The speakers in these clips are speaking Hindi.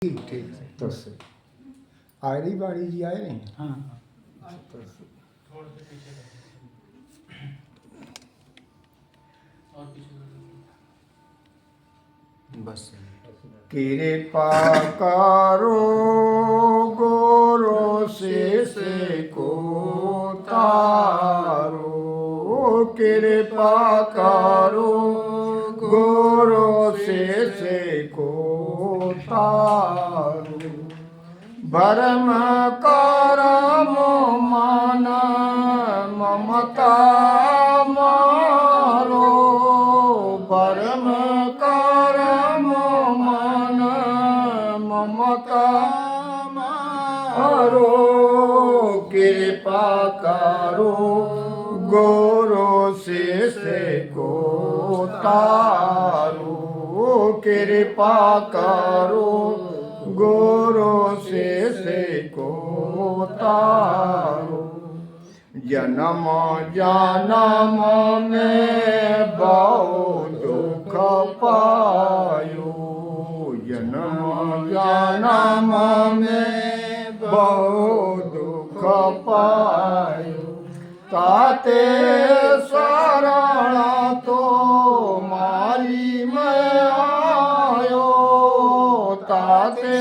ठीक तो से आड़ी बाड़ी जी आए नहीं। हाँ तो बस कृपा करो गोरो से को तारो, कृपा करो गोरो से को तारो, भरम करम मन ममता मारो, भरम करम मन ममता मारो, कृपा करो गोरो से को तारो, कृपा करो गोरो से को तारो, जन्म जन्म में बहु दुख पायो, जन्म जन्म में बहु दुख पायो, ताते शरण तो मारी मैं आयो, ताते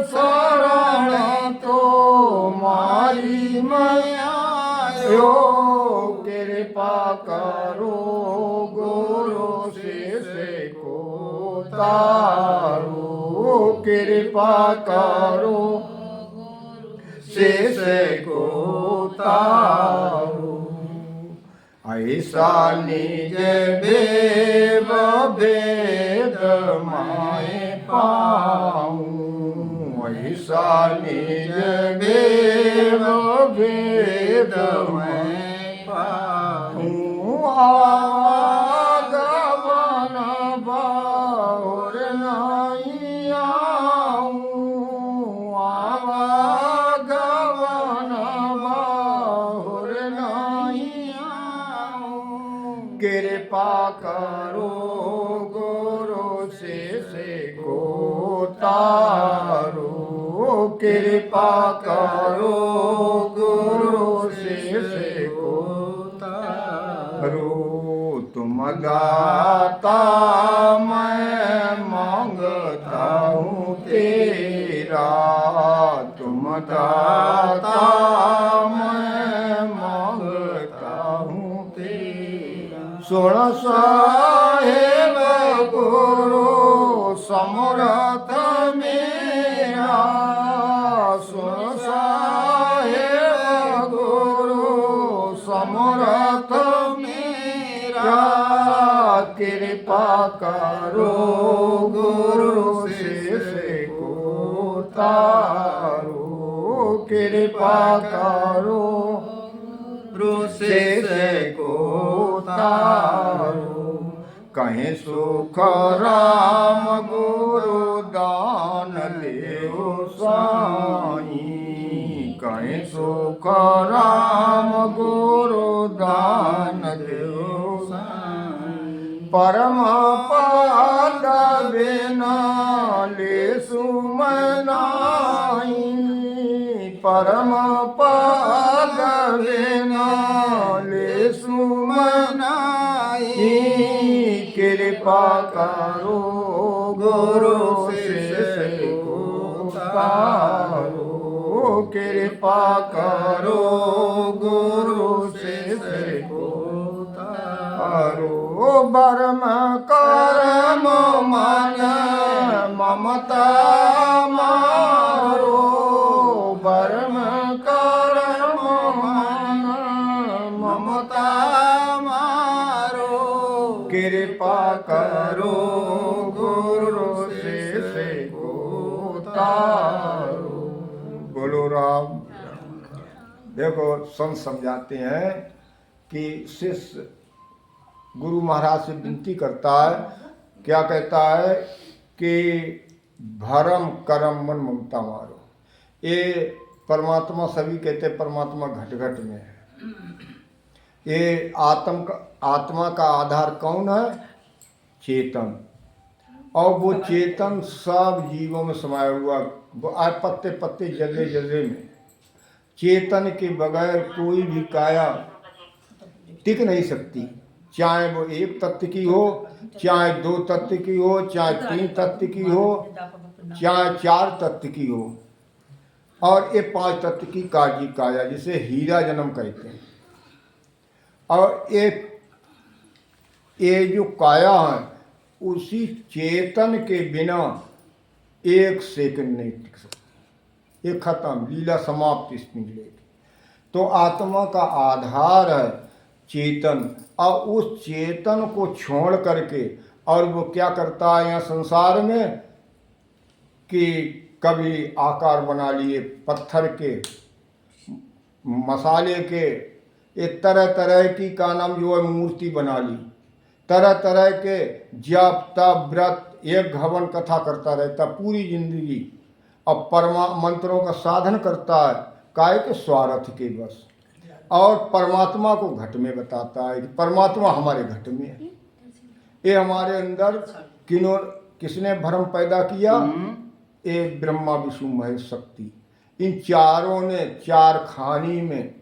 शरण तो मारी मैं आयो, कृपा करो गुरु से को तारो, कृपा करो से को तारो, ऐसा निज देव वेद माए पाऊँ, ऐसा निज देव वेद मैं पाऊँ, आगमन बाहुर नहीं आऊँ, आगमन बाहुर नहीं आऊँ, कृपा करो गुरु से को तारो, कृपा करो गुरु से को तारो, तुम दाता मैं मांगता हूँ तेरा, तुम दाता मैं मांगता हूँ तेरा, सुन साहेब गुरु समर्थ मेरा, सुन साहेब गुरु समर्थ मेरा, कृपा करो गुरु से को तारो, कृपा करो गुरु से को तारो, कहीं सुख राम गुरु दान देव साई, कहीं सुख राम गुरु दान देव साई, परम पद बिना ले सुमनाई, परम पद बिना ले सुमनाई, कृपा करो गुरु से को तारो, कृपा करो गुरु से को तारो, बरम करम मन ममता मारो, बरम करम मन ममता मारो, कृपा करो गुरु से को तारो। बोलो राम। देखो संत समझाते हैं कि शिष्य गुरु महाराज से विनती करता है, क्या कहता है कि भरम करम मन ममता मारो, ये परमात्मा सभी कहते परमात्मा घट घट में है, ये आत्मा का आधार कौन है? चेतन, और वो चेतन सब जीवों में समाया हुआ, वो आज पत्ते पत्ते जल्ले जल्ले में चेतन के बगैर कोई भी काया टिक नहीं सकती। चाहे वो एक तत्व की हो, चाहे दो तत्व की हो, चाहे तीन तत्व की हो, चाहे चार तत्व की हो, और ये पांच तत्व की काजी काया जिसे हीरा जन्म कहते हैं। और ये जो काया है उसी चेतन के बिना एक सेकंड नहीं टिक सकती, ये खत्म, लीला समाप्त इसमें मिलेगी। तो आत्मा का आधार है चेतन, और उस चेतन को छोड़ करके और वो क्या करता है यहाँ संसार में कि कभी आकार बना लिए पत्थर के, मसाले के, एक तरह तरह की का नाम जो है मूर्ति बना ली, तरह तरह के जप तप व्रत एक घवन कथा करता रहता पूरी जिंदगी, और परमा मंत्रों का साधन करता है काय के स्वार्थ के बस, और परमात्मा को घट में बताता है कि परमात्मा हमारे घट में है। ये हमारे अंदर किसने भ्रम पैदा किया? ये ब्रह्मा विष्णु महेश शक्ति, इन चारों ने चार खानी में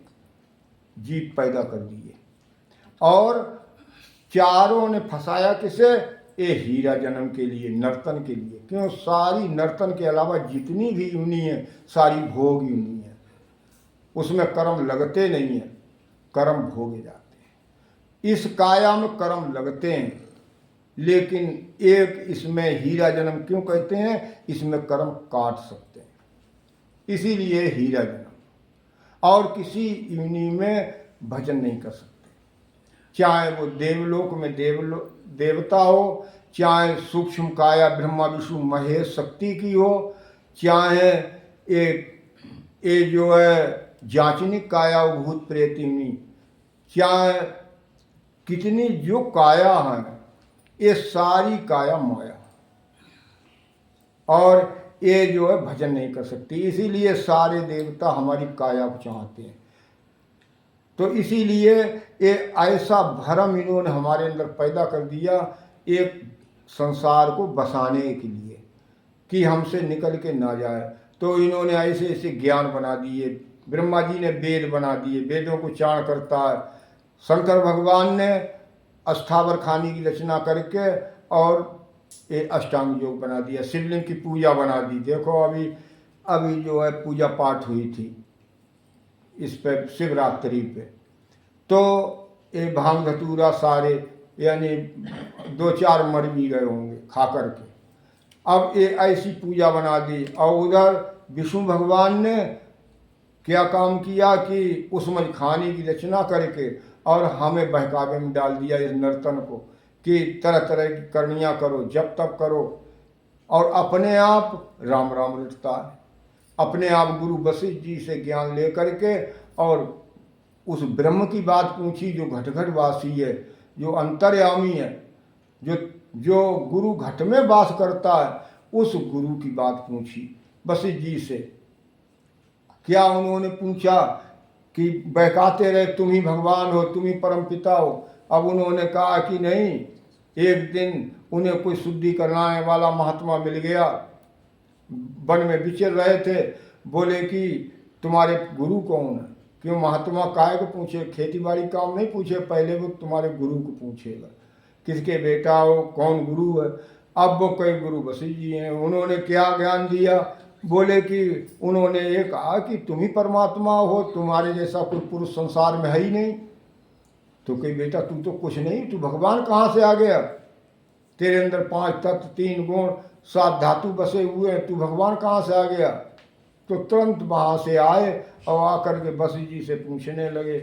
जीव पैदा कर दिए, और चारों ने फंसाया किसे? ये हीरा जन्म के लिए, नर्तन के लिए। क्यों? सारी नर्तन के अलावा जितनी भी यूनी है सारी भोग यूनी है, उसमें कर्म लगते नहीं है, कर्म भोगे जाते हैं। इस काया में कर्म लगते हैं, लेकिन एक इसमें हीरा जन्म क्यों कहते हैं? इसमें कर्म काट सकते हैं, इसीलिए हीरा जन्म। और किसी यूनि में भजन नहीं कर सकते, चाहे वो देवलोक में देवता हो, चाहे सूक्ष्म काया ब्रह्मा विष्णु महेश शक्ति की हो, चाहे ये जो है जांचनिक काया भूत प्रेतिनी, चाहे कितनी जो काया है, ये सारी काया माया, और ये जो है भजन नहीं कर सकती। इसीलिए सारे देवता हमारी काया को चाहते हैं। तो इसीलिए ये ऐसा भ्रम इन्होंने हमारे अंदर पैदा कर दिया एक संसार को बसाने के लिए कि हमसे निकल के ना जाए। तो इन्होंने ऐसे ऐसे ज्ञान बना दिए, ब्रह्मा जी ने वेद बना दिए, वेदों को चाण करता है। शंकर भगवान ने अष्टावर खानी की रचना करके और ये अष्टांग योग बना दिया, शिवलिंग की पूजा बना दी। देखो अभी जो है पूजा पाठ हुई थी इस पे शिवरात्रि पे, तो ये भांग धतूरा सारे यानी 2-4 मर भी गए होंगे खा करके। अब ये ऐसी पूजा बना दी, और उधर विष्णु भगवान ने क्या काम किया कि उसमें खाने की रचना करके और हमें बहकावे में डाल दिया इस नर्तन को कि तरह तरह की करनियाँ करो, जब तब करो, और अपने आप राम राम रटता है। अपने आप गुरु वशिष्ठ जी से ज्ञान ले करके और उस ब्रह्म की बात पूछी जो घट घट वासी है, जो अंतर्यामी है, जो गुरु घट में वास करता है, उस गुरु की बात पूछी वशिष्ठ जी से। क्या उन्होंने पूछा कि बहकाते रहे तुम ही भगवान हो, तुम ही परम पिता हो। अब उन्होंने कहा कि नहीं, एक दिन उन्हें कोई शुद्धि कराने वाला महात्मा मिल गया, वन में विचर रहे थे, बोले कि तुम्हारे गुरु कौन है? क्यों महात्मा काहे को पूछे, खेती बाड़ी काम नहीं पूछे, पहले वो तुम्हारे गुरु को पूछेगा, किसके बेटा हो, कौन गुरु है। अब वो कई गुरु वशिष्ठ जी हैं। उन्होंने क्या ज्ञान दिया? बोले कि उन्होंने ये कहा कि तुम ही परमात्मा हो, तुम्हारे जैसा कोई पुरुष संसार में है ही नहीं। तो कही बेटा तू तो कुछ नहीं, तू भगवान कहाँ से आ गया? तेरे अंदर 5 तत्व 3 गुण 7 धातु बसे हुए हैं, तू भगवान कहाँ से आ गया? तो तुरंत वहाँ से आए और आकर के वशिष्ठ जी से पूछने लगे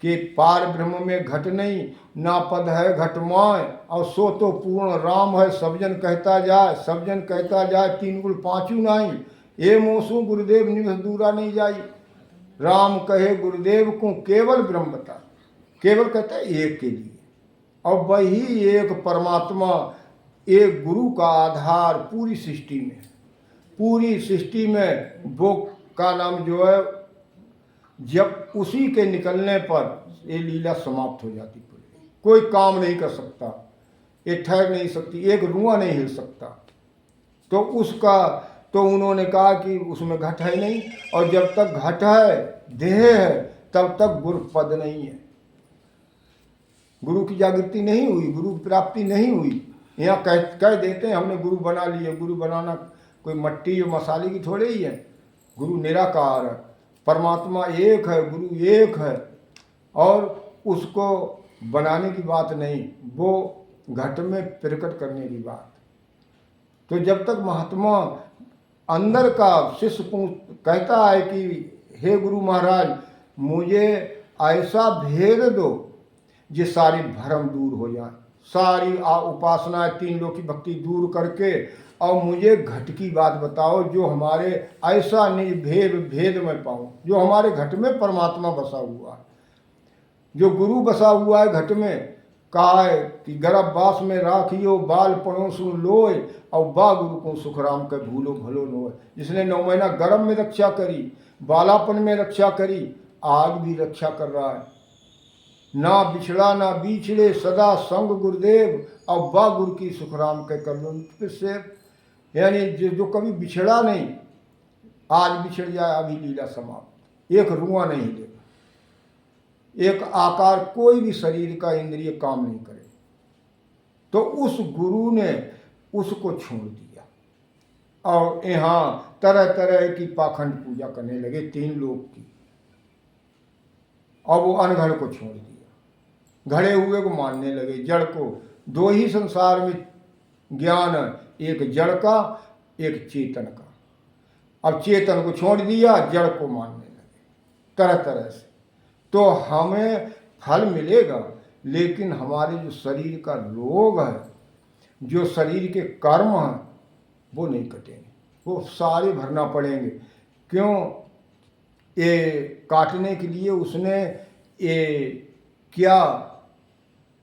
कि पार ब्रह्म में घट नहीं, ना पद है घट माय, और सो तो पूर्ण राम है, सब जन कहता जाए, सब जन कहता जाए, 3 गुण 5 नहीं, ये मोसू गुरुदेव निवस दूरा नहीं जाई। राम कहे गुरुदेव को केवल ब्रह्म बता, केवल कहता है एक के लिए, और वही एक परमात्मा एक गुरु का आधार पूरी सृष्टि में, पूरी सृष्टि में वो का नाम जो है, जब उसी के निकलने पर ये लीला समाप्त हो जाती, कोई काम नहीं कर सकता। ये ठहर नहीं सकती, एक रुआ नहीं हिल सकता। तो उसका तो उन्होंने कहा कि उसमें घट है नहीं, और जब तक घट है, देह है, तब तक गुरु पद नहीं है, गुरु की जागृति नहीं हुई, गुरु की प्राप्ति नहीं हुई। यहाँ कह देते हैं हमने गुरु बना लिए। गुरु बनाना कोई मट्टी और मसाले की थोड़े ही है। गुरु निराकार है, परमात्मा एक है, गुरु एक है, और उसको बनाने की बात नहीं, वो घट में प्रकट करने की बात। तो जब तक महात्मा अंदर का शिष्य कहता है कि हे गुरु महाराज, मुझे ऐसा भेद दो ये सारी भ्रम दूर हो जाए, सारी उपासनाएं, तीन लोक की भक्ति दूर करके, और मुझे घट की बात बताओ जो हमारे ऐसा निज भेद में पाऊँ, जो हमारे घट में परमात्मा बसा हुआ है, जो गुरु बसा हुआ है घट में। कहा है कि गर्भवास में राखियो बाल पड़ोसु लोय, और बा गुरु को सुखराम के भूलो भलो नोय। जिसने 9 महीना गर्भ में रक्षा करी, बालापन में रक्षा करी, आज भी रक्षा कर रहा है। ना बिछड़ा ना बिछड़े, सदा संग गुरुदेव, और बा गुरु की सुखराम के कर से, यानी जो कभी बिछड़ा नहीं, आज बिछड़ जाए अभी लीला समाप्त, एक रुआ नहीं देगा, एक आकार कोई भी शरीर का इंद्रिय काम नहीं करे। तो उस गुरु ने उसको छोड़ दिया, और यहाँ तरह तरह की पाखंड पूजा करने लगे 3 लोग की, और वो अनघड़ को छोड़ दिया, घड़े हुए को मानने लगे, जड़ को। 2 ही संसार में ज्ञान है, एक जड़ का, एक चेतन का। अब चेतन को छोड़ दिया, जड़ को मानने लगे तरह तरह से। तो हमें फल मिलेगा, लेकिन हमारे जो शरीर का रोग है, जो शरीर के कर्म हैं, वो नहीं कटेंगे, वो सारे भरना पड़ेंगे। क्यों? ये काटने के लिए उसने ये क्या,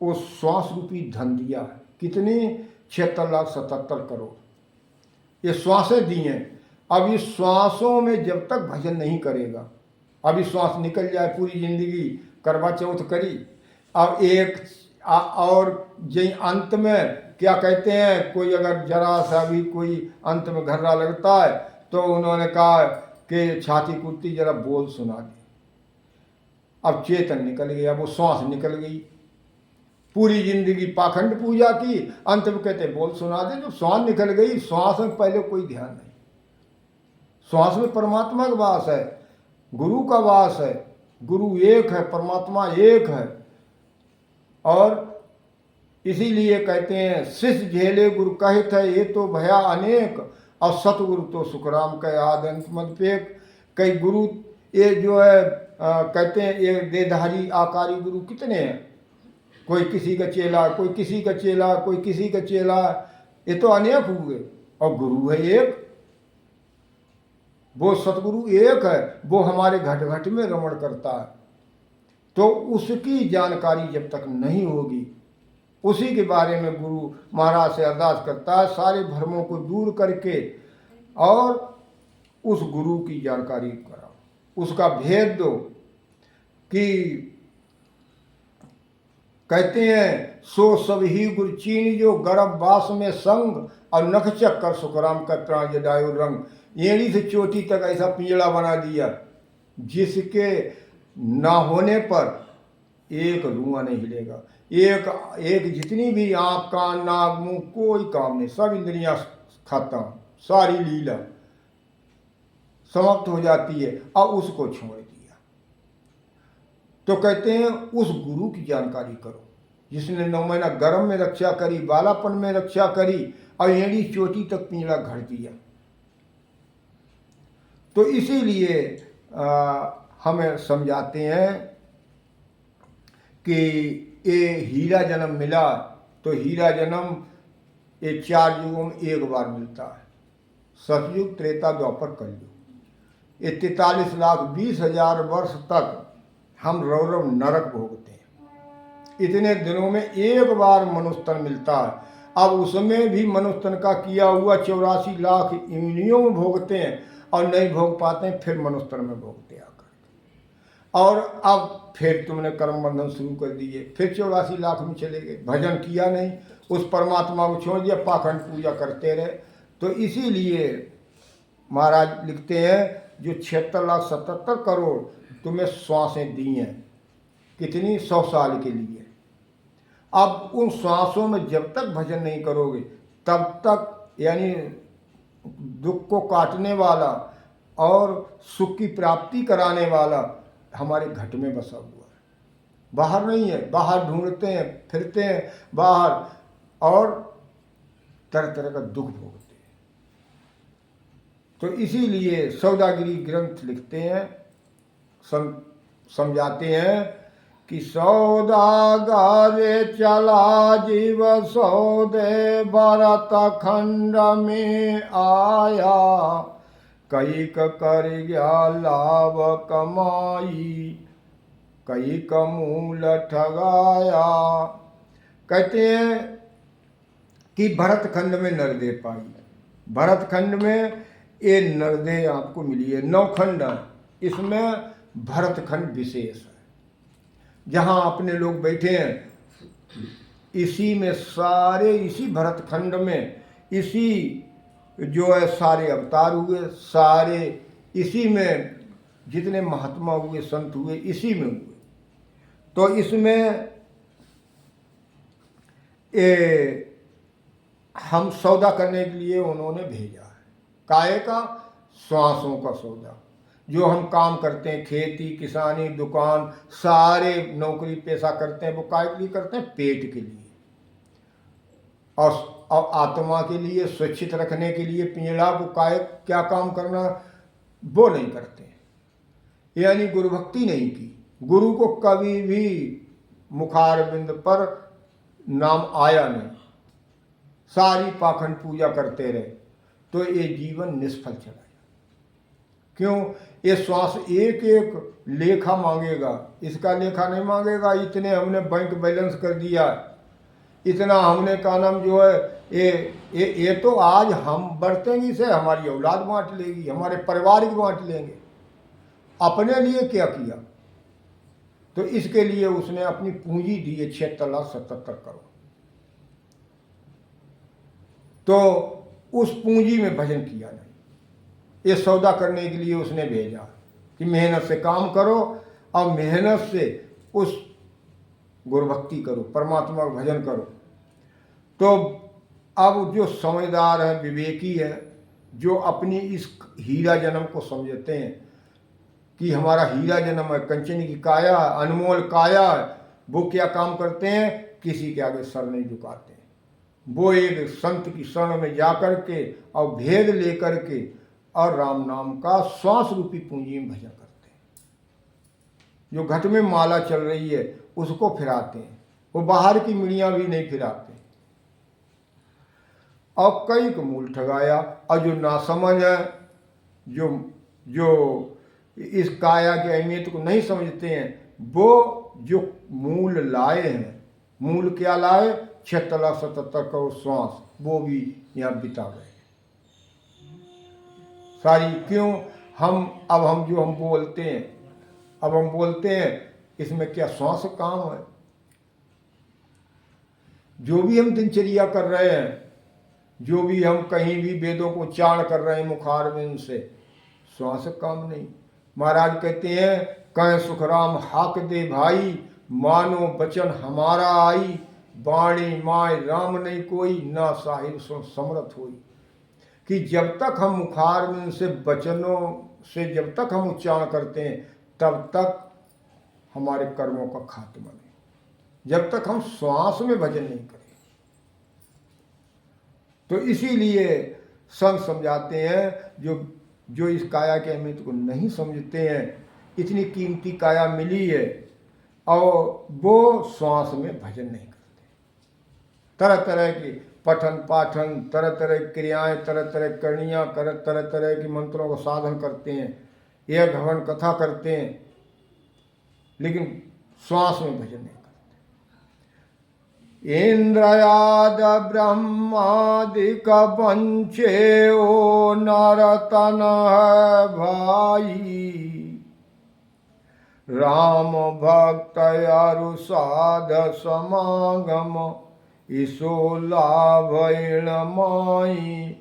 वो श्वास रूपी धन दिया है। कितनी? 76,77 करोड़ ये श्वासें दी हैं। अब इस श्वासों में जब तक भजन नहीं करेगा, अभी श्वास निकल जाए, पूरी जिंदगी करवा चौथ करी, अब एक और जय अंत में क्या कहते हैं, कोई अगर जरा सा भी कोई अंत में घर्रा लगता है तो उन्होंने कहा कि छाती कुटती, जरा बोल सुना दे। अब चेतन निकल गया, वो श्वास निकल गई, पूरी जिंदगी पाखंड पूजा की, अंत में कहते बोल सुना दे। जब श्वास निकल गई, श्वास में पहले कोई ध्यान नहीं, श्वास में परमात्मा का वास है, गुरु का वास है, गुरु एक है, परमात्मा एक है। और इसीलिए कहते हैं शिष्य झेले गुरु कहत है, ये तो भया अनेक, और सतगुरु तो सुखराम का आदंत मदपेक। कई गुरु ये जो है कहते हैं ये देहधारी आकारी गुरु कितने हैं, कोई किसी का चेला, कोई किसी का चेला, कोई किसी का चेला, ये तो अनेक हुए, और गुरु है एक, वो सतगुरु एक है, वो हमारे घट घट में रमण करता है। तो उसकी जानकारी जब तक नहीं होगी, उसी के बारे में गुरु महाराज से अरदास करता है, सारे भ्रमों को दूर करके और उस गुरु की जानकारी कराओ, उसका भेद दो। कि कहते हैं सो सब ही गुरु चीन जो गर्भवास में संग, और नख चक्कर सुखराम का प्राण जडायु रंग। एड़ी से चोटी तक ऐसा पिंजड़ा बना दिया जिसके ना होने पर एक रुआ नहीं हिलेगा, एक जितनी भी आँख कान नाक मुंह कोई काम नहीं, सब इंद्रियां खत्म, सारी लीला समाप्त हो जाती है, और उसको छोड़ दिया। तो कहते हैं उस गुरु की जानकारी करो जिसने 9 महीना गर्भ में रक्षा करी, बालापन में रक्षा करी, और एड़ी चोटी तक पिंजड़ा घड़ दिया। तो इसीलिए हमें समझाते हैं कि ये हीरा जन्म मिला, तो हीरा जन्म ये 4 युगों में एक बार मिलता है, सतयुग, त्रेता, द्वापर, कलयुग। ये 43,20,000 वर्ष तक हम रौरव नरक भोगते हैं। इतने दिनों में एक बार मनुष्य तन मिलता है। अब उसमें भी मनुष्य तन का किया हुआ 84 लाख योनियों में भोगते हैं, और नहीं भोग पाते हैं, फिर मनुष्य तन में भोगते आकर। और अब फिर तुमने कर्म बंधन शुरू कर दिए, फिर 84 लाख में चले गए, भजन किया नहीं, उस परमात्मा को छोड़ दिया, पाखंड पूजा करते रहे। तो इसीलिए महाराज लिखते हैं जो 76,77 करोड़ तुम्हें श्वासें दी हैं, कितनी 100 साल के लिए। अब उन श्वासों में जब तक भजन नहीं करोगे तब तक, यानी दुख को काटने वाला और सुख की प्राप्ति कराने वाला हमारे घट में बसा हुआ है, बाहर नहीं है। बाहर ढूंढते हैं, फिरते हैं बाहर और तरह तरह का दुख भोगते हैं। तो इसीलिए सौदागिरी ग्रंथ लिखते हैं, समझाते हैं कि सौदागारे चला जीव सौदे भरत खंड में आया, कई कर गया लाभ कमाई, कई का मूल ठगाया। कहते हैं कि भरत खंड में नरदे पाई। भरत खंड में ये नरदे आपको मिली है, 9 खंड है, इसमें भरत खंड विशेष है। जहाँ अपने लोग बैठे हैं इसी में सारे, इसी भरत खंड में इसी जो है सारे अवतार हुए, सारे इसी में जितने महात्मा हुए, संत हुए, इसी में हुए। तो इसमें हम सौदा करने के लिए उन्होंने भेजा है। काहे का? श्वासों का सौदा। जो हम काम करते हैं, खेती किसानी दुकान, सारे नौकरी पेशा करते हैं, वो काहे के लिए करते हैं? पेट के लिए। और आत्मा के लिए, सुरक्षित रखने के लिए पिंजड़ा को काहे क्या काम करना, वो नहीं करते। यानी गुरु भक्ति नहीं की। गुरु को कभी भी मुखारबिंद पर नाम आया नहीं, सारी पाखंड पूजा करते रहे, तो ये जीवन निष्फल चला जाए। क्यों? ये श्वास एक एक लेखा मांगेगा, इसका लेखा नहीं मांगेगा। इतने हमने बैंक बैलेंस कर दिया, इतना हमने का नाम जो है ये तो आज हम बरतेंगे इसे, हमारी औलाद बांट लेगी, हमारे परिवार की बांट लेंगे। अपने लिए क्या किया? तो इसके लिए उसने अपनी पूंजी दी है 76,77 करोड़। तो उस पूंजी में भजन किया नहीं। ये सौदा करने के लिए उसने भेजा कि मेहनत से काम करो और मेहनत से उस गुरु भक्ति करो, परमात्मा का भजन करो। तो अब जो समझदार है, विवेकी है, जो अपनी इस हीरा जन्म को समझते हैं कि हमारा हीरा जन्म है, कंचन की काया, अनमोल काया, वो क्या काम करते हैं? किसी के आगे सर नहीं झुकाते। वो एक संत की शरण में जाकर के और भेद लेकर के और राम नाम का श्वास रूपी पूंजी में भजन करते हैं। जो घट में माला चल रही है उसको फिराते हैं, वो बाहर की मिड़ियाँ भी नहीं फिराते। और कई को मूल ठगाया। और जो नासमझ है, जो इस काया की अहमियत को नहीं समझते हैं, वो जो मूल लाए हैं, मूल क्या लाए? 76,77 करोड़ श्वास, वो भी यहाँ बिता गए सारी। क्यों? अब हम जो हम बोलते हैं, अब हम बोलते हैं, इसमें क्या श्वास काम है? जो भी हम दिनचर्या कर रहे हैं, जो भी हम कहीं भी वेदों को उच्चारण कर रहे हैं मुखारबिंद से, श्वास काम नहीं। महाराज कहते हैं, कह सुखराम हाक दे भाई, मानो बचन हमारा आई, बाणी माय राम नहीं कोई, ना साहिब सो समरथ होई। कि जब तक हम मुखारबिंद से वचनों से जब तक हम उच्चारण करते हैं तब तक हमारे कर्मों का खात्मा नहीं, जब तक हम श्वास में भजन नहीं करें। तो इसीलिए संत समझाते हैं, जो इस काया के अहमियत को नहीं समझते हैं, इतनी कीमती काया मिली है और वो श्वास में भजन नहीं करते। तरह तरह की पठन पाठन, तरह तरह की क्रियाएं, तरह तरह की करणियाँ, तरह तरह के मंत्रों का साधन करते हैं, यह भवन कथा करते हैं, लेकिन श्वास में भजन नहीं करते। इंद्रयाद ब्रह्मादिक पंचे ओ नरतन है भाई, राम भक्त अरु साध समागम ईसो लाभैण माई।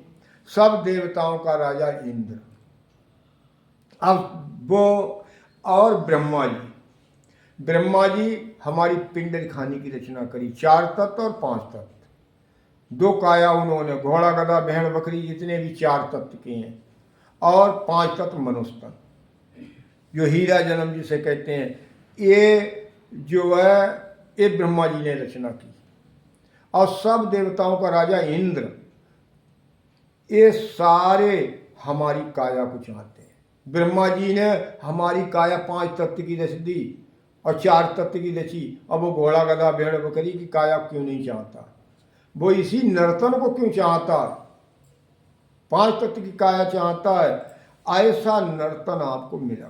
सब देवताओं का राजा इंद्र। अब वो और ब्रह्मा जी हमारी पिंड खाने की रचना करी। 4 तत्व और 5 तत्व। 2 काया उन्होंने, घोड़ा गधा भेड़ बकरी जितने भी 4 तत्व के हैं, और 5 तत्व मनुष्य तत्व, जो हीरा जन्म जिसे कहते हैं, ये जो है ये ब्रह्मा जी ने रचना की। और सब देवताओं का राजा इंद्र, ये सारे हमारी काया को चाहते हैं। ब्रह्मा जी ने हमारी काया 5 तत्व की रच दी और 4 तत्व की रची। अब वो घोड़ा गधा भेड़ बकरी की काया क्यों नहीं चाहता? वो इसी नर्तन को क्यों चाहता है? 5 तत्व की काया चाहता है। ऐसा नर्तन आपको मिला।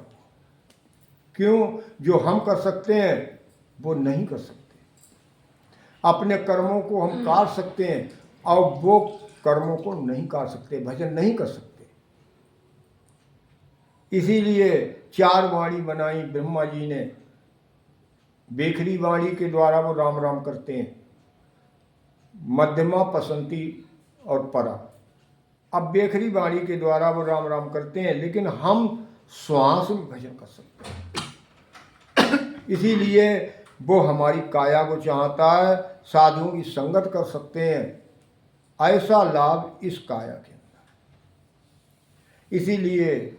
क्यों? जो हम कर सकते हैं वो नहीं कर सकते। अपने कर्मों को हम काट सकते हैं और वो कर्मों को नहीं काट सकते, भजन नहीं कर सकते। इसीलिए 4 वाणी बनाई ब्रह्मा जी ने। बेखरी वाणी के द्वारा वो राम राम करते हैं, मध्यमा, पसंती और परा। अब बेखरी वाणी के द्वारा वो राम राम करते हैं, लेकिन हम श्वास में भजन कर सकते हैं। इसीलिए वो हमारी काया को चाहता है। साधुओं की संगत कर सकते हैं, ऐसा लाभ इस काया के अंदर। इसीलिए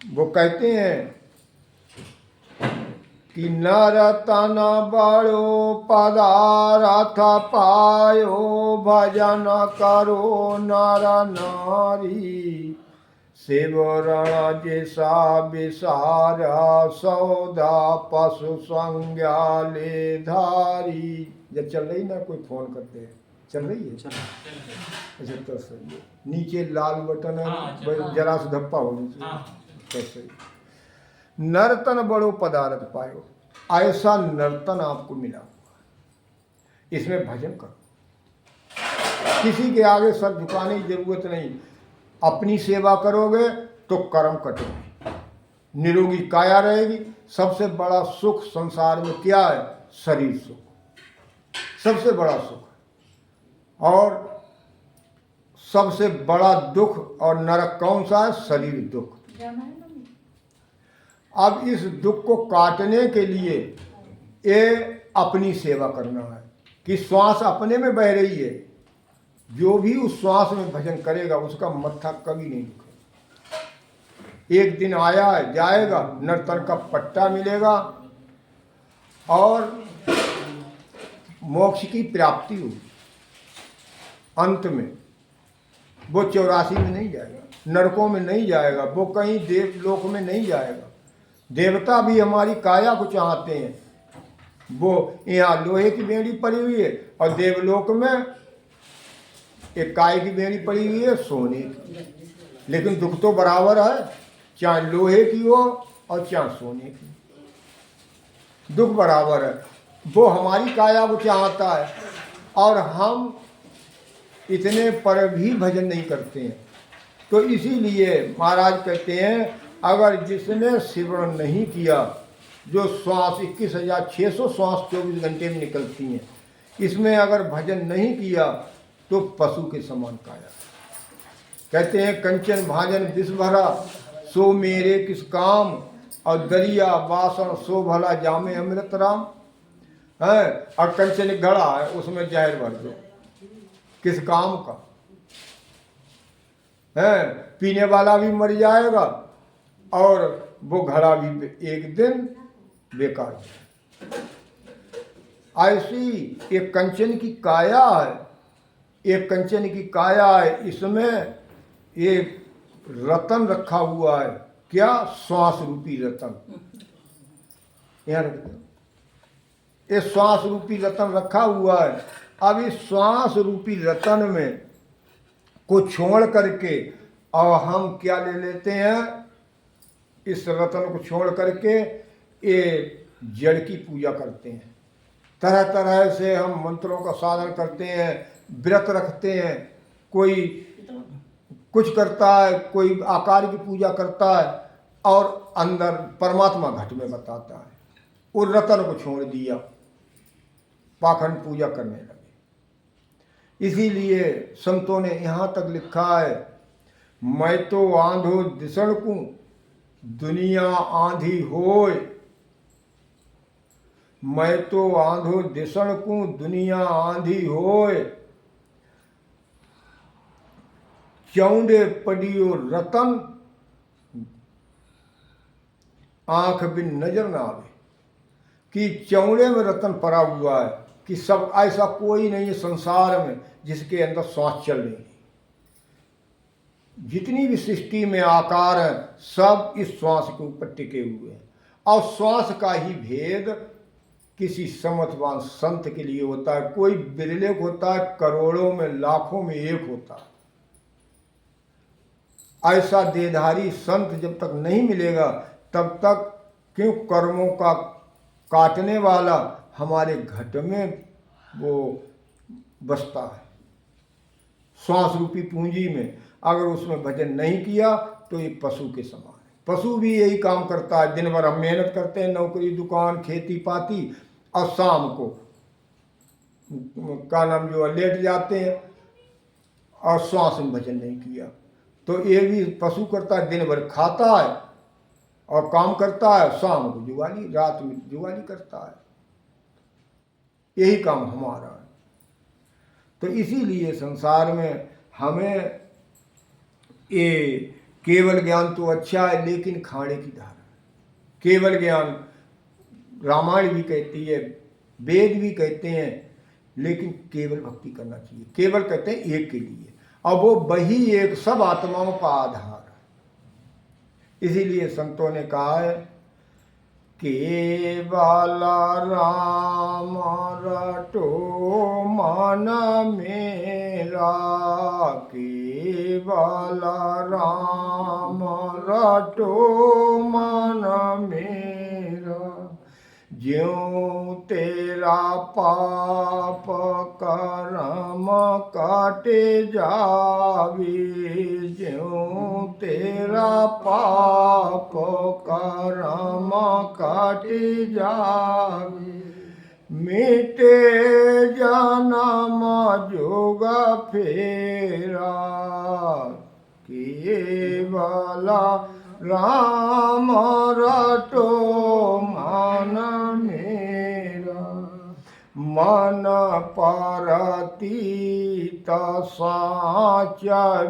वो कहते हैं कि नरतन बड़ो पदारथ पायो, भजन करो नर नारी। शिवरण जैसा विसार सौदा, पशु संज्ञा ले धारी। जब चल रही ना, कोई फोन करते हैं, चल रही है? अच्छा तो सही है। नीचे लाल बटन है, जरा सा धप्पा होनी चाहिए तो सही। नर्तन बड़ो पदारथ पायो, ऐसा नर्तन आपको मिला हुआ। इसमें भजन करो, किसी के आगे सर झुकाने की जरूरत नहीं। अपनी सेवा करोगे तो कर्म कटेंगे, निरोगी काया रहेगी। सबसे बड़ा सुख संसार में क्या है? शरीर सुख, सबसे बड़ा सुख। और सबसे बड़ा दुख और नरक कौन सा है? शरीर दुख। अब इस दुख को काटने के लिए ये अपनी सेवा करना है कि श्वास अपने में बह रही है। जो भी उस श्वास में भजन करेगा उसका मत्था कभी नहीं दुखेगा। एक दिन आया है, जाएगा, नर्तन का पट्टा मिलेगा और मोक्ष की प्राप्ति होगी। अंत में वो 84 में नहीं जाएगा, नरकों में नहीं जाएगा, वो कहीं देवलोक में नहीं जाएगा। देवता भी हमारी काया को चाहते हैं। वो यहाँ लोहे की बेड़ी पड़ी हुई है और देवलोक में एक काय की बेड़ी पड़ी हुई है, सोने की। लेकिन दुख तो बराबर है, चाहे लोहे की हो और चाहे सोने की, दुख बराबर है। वो हमारी काया को चाहता है और हम इतने पर भी भजन नहीं करते हैं। तो इसीलिए महाराज कहते हैं, अगर जिसने सिमरण नहीं किया, जो श्वास 21,600 श्वास 24 घंटे में निकलती हैं, इसमें अगर भजन नहीं किया तो पशु के समान काया। कहते हैं कंचन भाजन विष भरा, सो मेरे किस काम, और दरिया बासन सो भला जामे अमृत राम। है और कंचन एक घड़ा है, उसमें जहर भर दो, किस काम का है? पीने वाला भी मर जाएगा और वो घड़ा भी एक दिन बेकार हो। ऐसी एक कंचन की काया है, एक कंचन की काया है, इसमें एक रतन रखा हुआ है। क्या? श्वास रूपी रतन। यहाँ रख दो, ये श्वास रूपी रतन रखा हुआ है। अब इस श्वास रूपी रतन में को छोड़ करके और हम क्या ले लेते हैं? इस रतन को छोड़ करके ये जड़ की पूजा करते हैं। तरह तरह से हम मंत्रों का साधन करते हैं, व्रत रखते हैं। कोई कुछ करता है, कोई आकार की पूजा करता है और अंदर परमात्मा घट में बताता है। उस रतन को छोड़ दिया, पाखंड पूजा करने लगे। इसीलिए संतों ने यहाँ तक लिखा है, मैं तो आंधो दिसण को दुनिया आंधी होय, मैं तो आंधो दिसण को दुनिया आंधी होय, चौंडे पड़ियो रतन आंख बिन नजर ना आवे। कि चौड़े में रतन पड़ा हुआ है, कि सब ऐसा कोई नहीं है संसार में जिसके अंदर श्वास चल रही है। जितनी भी सृष्टि में आकार है सब इस श्वास के ऊपर टिके हुए हैं। और श्वास का ही भेद किसी समर्थवान संत के लिए होता है, कोई बिरले को होता है, करोड़ों में लाखों में एक होता है। ऐसा देहधारी संत जब तक नहीं मिलेगा तब तक क्यों कर्मों का काटने वाला हमारे घट में वो बसता है, श्वास रूपी पूंजी में। अगर उसमें भजन नहीं किया तो ये पशु के समान है। पशु भी यही काम करता है, दिन भर हम मेहनत करते हैं, नौकरी दुकान खेती पाती, और शाम को का नाम जो लेट जाते हैं और श्वास में भजन नहीं किया। तो ये भी पशु करता है, दिन भर खाता है और काम करता है, शाम को जुगाली, रात में जुगाली करता है। यही काम हमारा है। तो इसीलिए संसार में हमें ये केवल ज्ञान तो अच्छा है, लेकिन खाने की धारा। केवल ज्ञान रामायण भी कहती है, वेद भी कहते हैं, लेकिन केवल भक्ति करना चाहिए। केवल कहते हैं एक के लिए, और वो वही एक सब आत्माओं का आधार है। इसीलिए संतों ने कहा है, केवल राम रटो मन मेरा, केवल राम रटो मन मेरा, ज्यों तेरा पाप कर्म काटे जावे, ज्यों तेरा पाप कर्म काटे जावे, मिटे जन्म जोग फेरा, केवल राम रटो मन मेरा, मन परतीत साच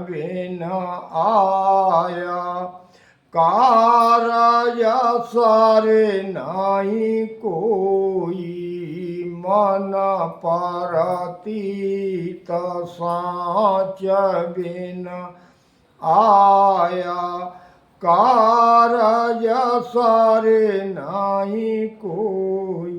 बिन आया, कारज सारे नाही कोई, मन परतीत साच बिन आया, कारज सारे नाही कोई,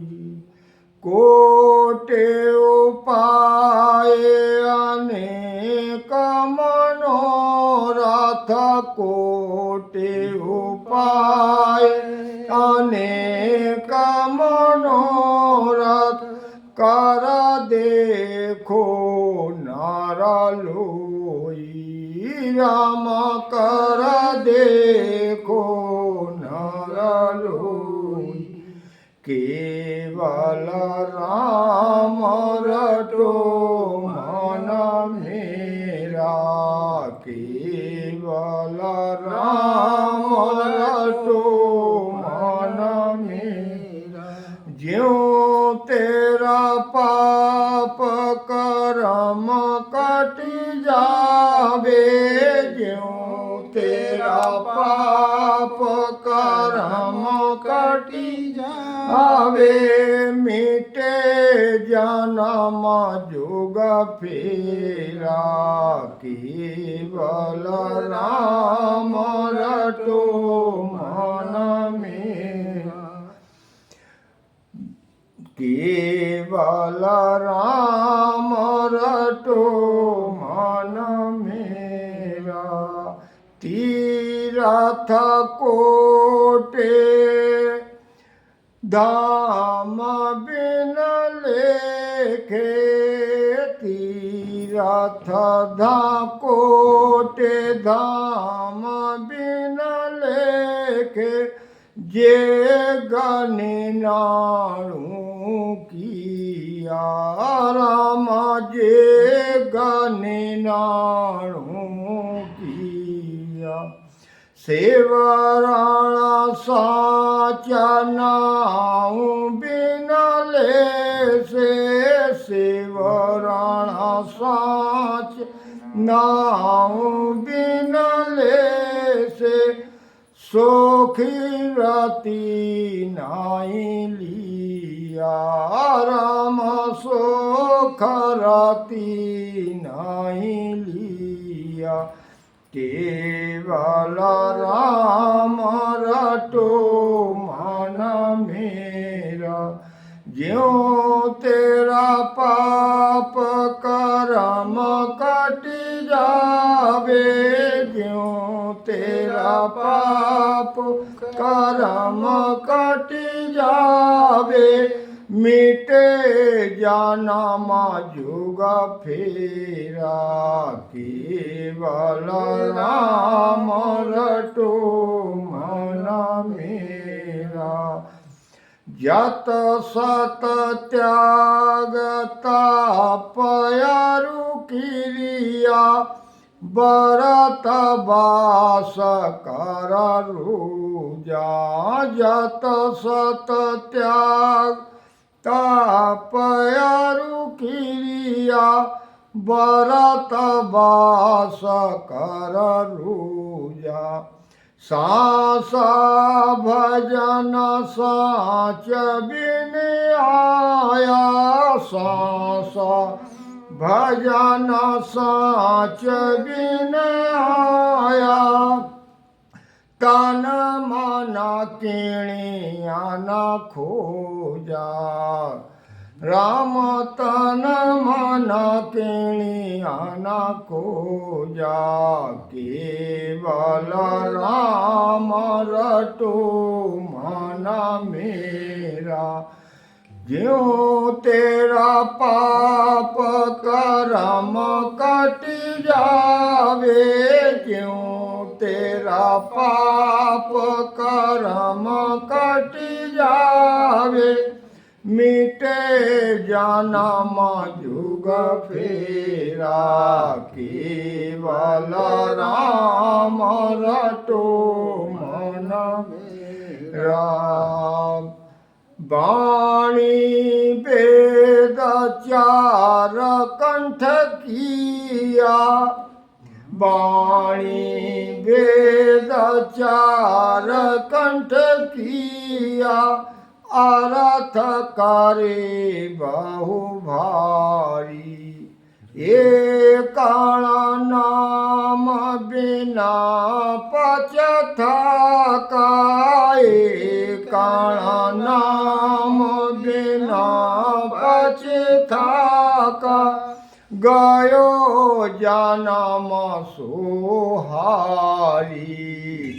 कोटे उपाय अनेक मनोरथ, कोटे उपाय अनेक मनोरथ, कर देखो नर लोई, राम कर देखो नर लोई, केवल राम रटो मन मेरा, केवल राम रटो मन मेरा, ज्यों तेरा पाप कर्म कट जावे, ज्यों तेरा पाप कर्म कटी जावे, मिटे जन्म जोग फेरा, केवल राम रटो मन मेरा, केवल राम रटो मन मेरा, तीरथ कोटे धाम बिन लेखे, तीरथ कोटे धाम बिन लेखे, जे गने नाणु की लिया राम जे गने नाणों किया सेवराणा साचा नाऊ बिना ले से सेवराणा साच नाऊ बिना ले से सोखी राती नाई लिया राम सोख राती नाई लिया केवल राम रटो मन मेरा ज्यों तेरा पाप करम कट जावे ज्यों तेरा पाप करम कट जावे मिटे जाना जुग फेरा केवल राम रटो मन मेरा जत सत त्याग तापयारु किरिया बरत बास कर रूजा जत सत त्याग तापयारु किरिया बरत बास कर रूजा सासा भजन साच बिन आया सासा भजन साच बिन आया तन मन किणिया न खोजा राम तन मन किणिया न खोजा केवल राम रटो मन मेरा ज्यों तेरा पाप करम कट जावे ज्यों तेरा पाप करम कट जावे मिटे जन्म जुग फेरा केवल राम रटो मन मेरा वाणी वेद चार कंठ किया वाणी वेद चार कंठ किया अर्थ करे बहु भारी एक नाम बिना पचथा का एक नाम बिना पचथा का गयो जन्म सोहारी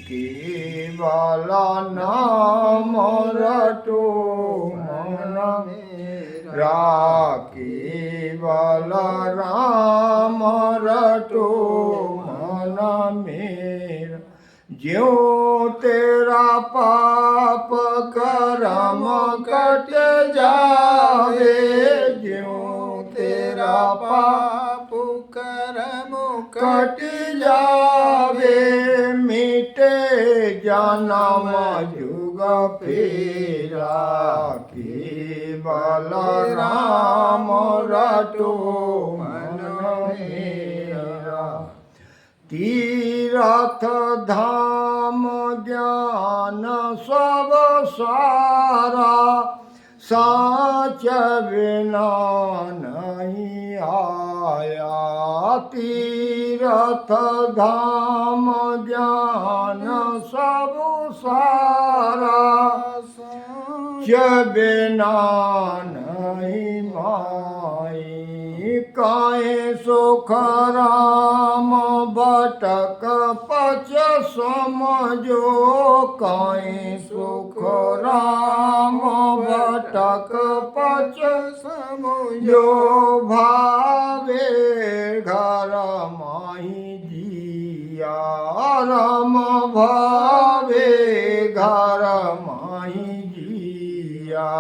केवल नाम रटो मन मेरा केवल राम रटो मन मेरा ज्यों तेरा पाप करम कट जावे ज्यों तेरा पाप करम कट जावे मिटे जन्म जुग फेरा केवल राम रटो मन मेरा तीरथ धाम ज्ञान सब सारा साच बिना नहीं आया तीरथ धाम ज्ञान सब सारा साच बिना नहीं माई काहे सुख राम बटक पच समझो काहे सुख राम बटक पच समझो भावे घर माही जिया राम भावे घर माही जिया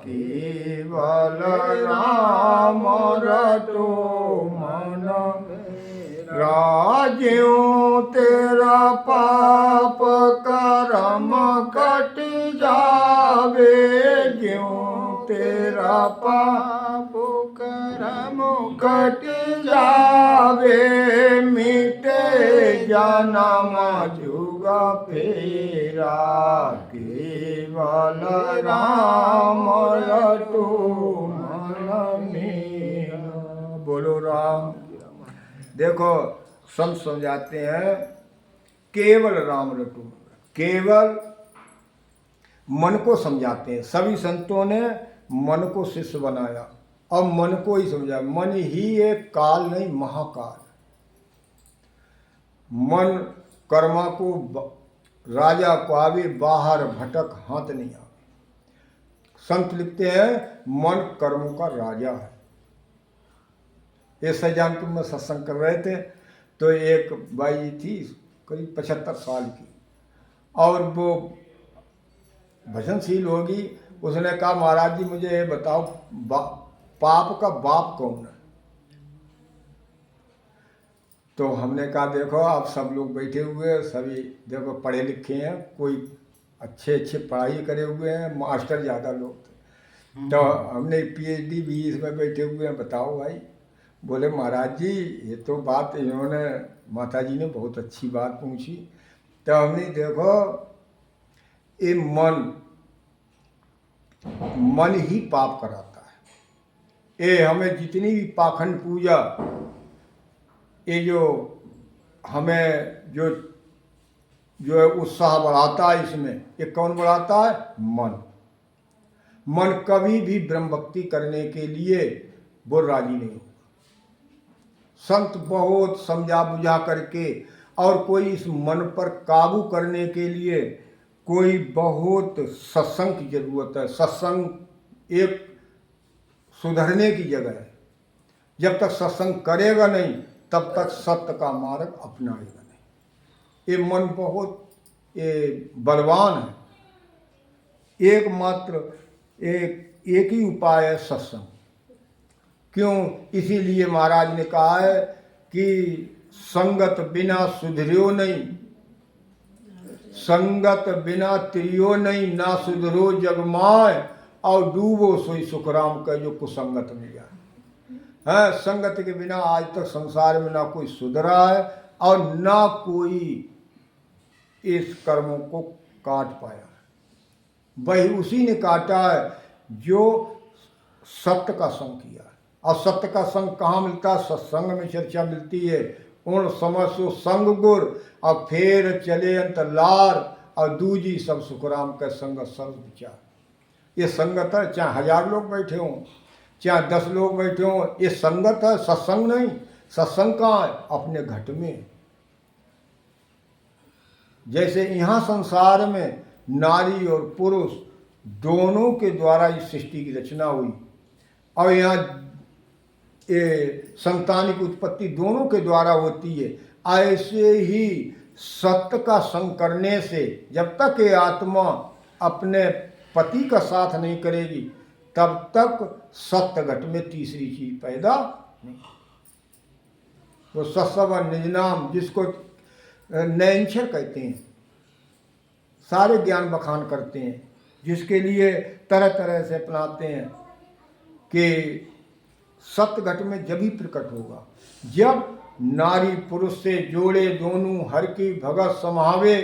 केवल केवल राम रटो मन राज्यों तेरा पाप कर्म कट जावे ज्यों तेरा पाप कर्म कट जावे मिटे जन्म जुगा फेरा केवल राम रटो मन मेरा। बोलो राम। देखो संत समझाते हैं केवल राम रटो, केवल मन को समझाते हैं। सभी संतों ने मन को शिष्य बनाया और मन को ही समझाया। मन ही एक काल नहीं महाकाल। मन कर्मा को राजा को आवे बाहर भटक हाथ नहीं आवे। संत लिखते हैं मन कर्मों का राजा है। ये सजानपुर में सत्संग कर रहे थे तो एक बाई थी करीब 75 साल की और वो भजनशील होगी। उसने कहा महाराज जी मुझे ये बताओ पाप का बाप कौन है। तो हमने कहा देखो आप सब लोग बैठे हुए हैं, सभी देखो पढ़े लिखे हैं, कोई अच्छे पढ़ाई करे हुए हैं, मास्टर ज़्यादा लोग थे। तो हमने PhD भी इसमें बैठे हुए हैं, बताओ भाई। बोले महाराज जी ये तो बात इन्होंने माता जी ने बहुत अच्छी बात पूछी। तो हमने देखो ये मन ही पाप कराता है। ये हमें जितनी भी पाखंड पूजा, ये जो हमें जो है उत्साह बढ़ाता है, इसमें ये कौन बढ़ाता है? मन कभी भी ब्रह्म भक्ति करने के लिए वो राजी नहीं होगा। संत बहुत समझा बुझा करके और कोई इस मन पर काबू करने के लिए कोई बहुत सत्संग की जरूरत है। सत्संग एक सुधरने की जगह है। जब तक सत्संग करेगा नहीं तब तक सत्य का मार्ग अपनाएगा नहीं। ये मन बहुत बलवान है। एकमात्र एक ही उपाय है सत्संग। क्यों? इसीलिए महाराज ने कहा है कि संगत बिना सुधरियो नहीं, संगत बिना तिरियो नहीं, ना सुधरो जग माय और डूबो सोई सुखराम का जो कुसंगत में जाए। है संगत के बिना आज तक संसार में ना कोई सुधरा है और ना कोई इस कर्मों को काट पाया है। वही उसी ने काटा है जो सत्य का संग किया है। और सत्य का संग कहाँ मिलता है? सत्संग में चर्चा मिलती है। उन समसो संग गुर और फेर चले अंत लार और दूजी सब सुखराम का संगत सर्व विचार। ये संगत है, चाहे 1000 लोग बैठे हों, चाहे 10 लोग बैठे हों, ये संगत है, सत्संग नहीं। सत्संग कहाँ है? अपने घट में। जैसे यहाँ संसार में नारी और पुरुष दोनों के द्वारा इस सृष्टि की रचना हुई और यहाँ संतान की उत्पत्ति दोनों के द्वारा होती है। ऐसे ही सत्य का संग करने से जब तक ये आत्मा अपने पति का साथ नहीं करेगी तब तक सत्य घट में तीसरी चीज पैदा नहीं। वो सत्सव निज नाम, जिसको नैनछर कहते हैं, सारे ज्ञान बखान करते हैं, जिसके लिए तरह तरह से अपनाते हैं कि सत्य घट में जब ही प्रकट होगा जब नारी पुरुष से जोड़े दोनों हर की भगत समावे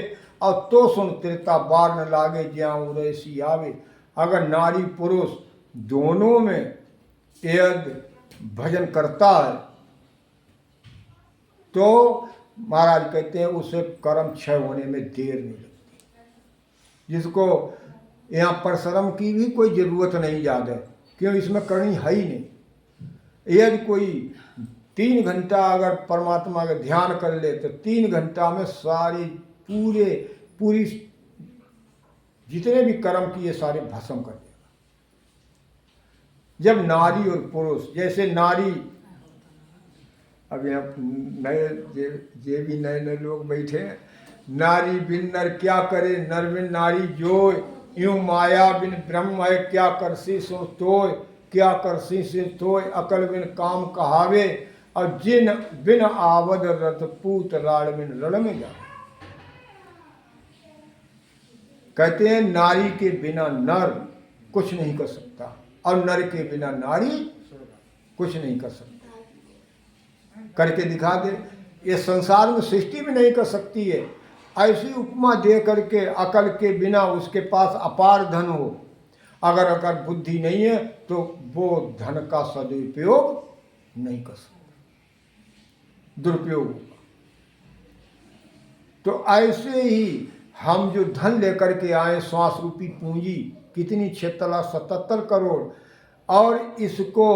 और तो सुन त्रेता बार न लागे ज्यां उरैसी आवे। अगर नारी पुरुष दोनों में यदि भजन करता है तो महाराज कहते हैं उसे कर्म क्षय होने में देर नहीं लगती। जिसको यहाँ परिश्रम की भी कोई ज़रूरत नहीं ज़्यादा, क्यों? इसमें करनी है ही नहीं। यदि कोई 3 घंटा अगर परमात्मा का ध्यान कर ले तो 3 घंटा में सारी पूरी जितने भी कर्म किए सारे भस्म कर देगा। जब नारी और पुरुष, जैसे नारी, अब यहाँ नए जे भी नए लोग बैठे हैं, नारी बिन नर क्या करे, नर बिन नारी जोय, यूं माया बिन ब्रह्म है क्या करसी सो तोय, क्या करसी से तो अकल बिन काम कहावे, और जिन बिन आवद रथ पूत राड़ बिन रण में जा। कहते हैं नारी के बिना नर कुछ नहीं कर सकता, और नर के बिना नारी कुछ नहीं कर सकता। करके दिखा दे, ये संसार में सृष्टि भी नहीं कर सकती है। ऐसी उपमा दे करके अकल के बिना उसके पास अपार धन हो, अगर बुद्धि नहीं है तो वो धन का सदुपयोग नहीं कर सकता, दुरुपयोग होगा। तो ऐसे ही हम जो धन लेकर के आए, श्वास रूपी पूंजी कितनी 77 करोड़, और इसको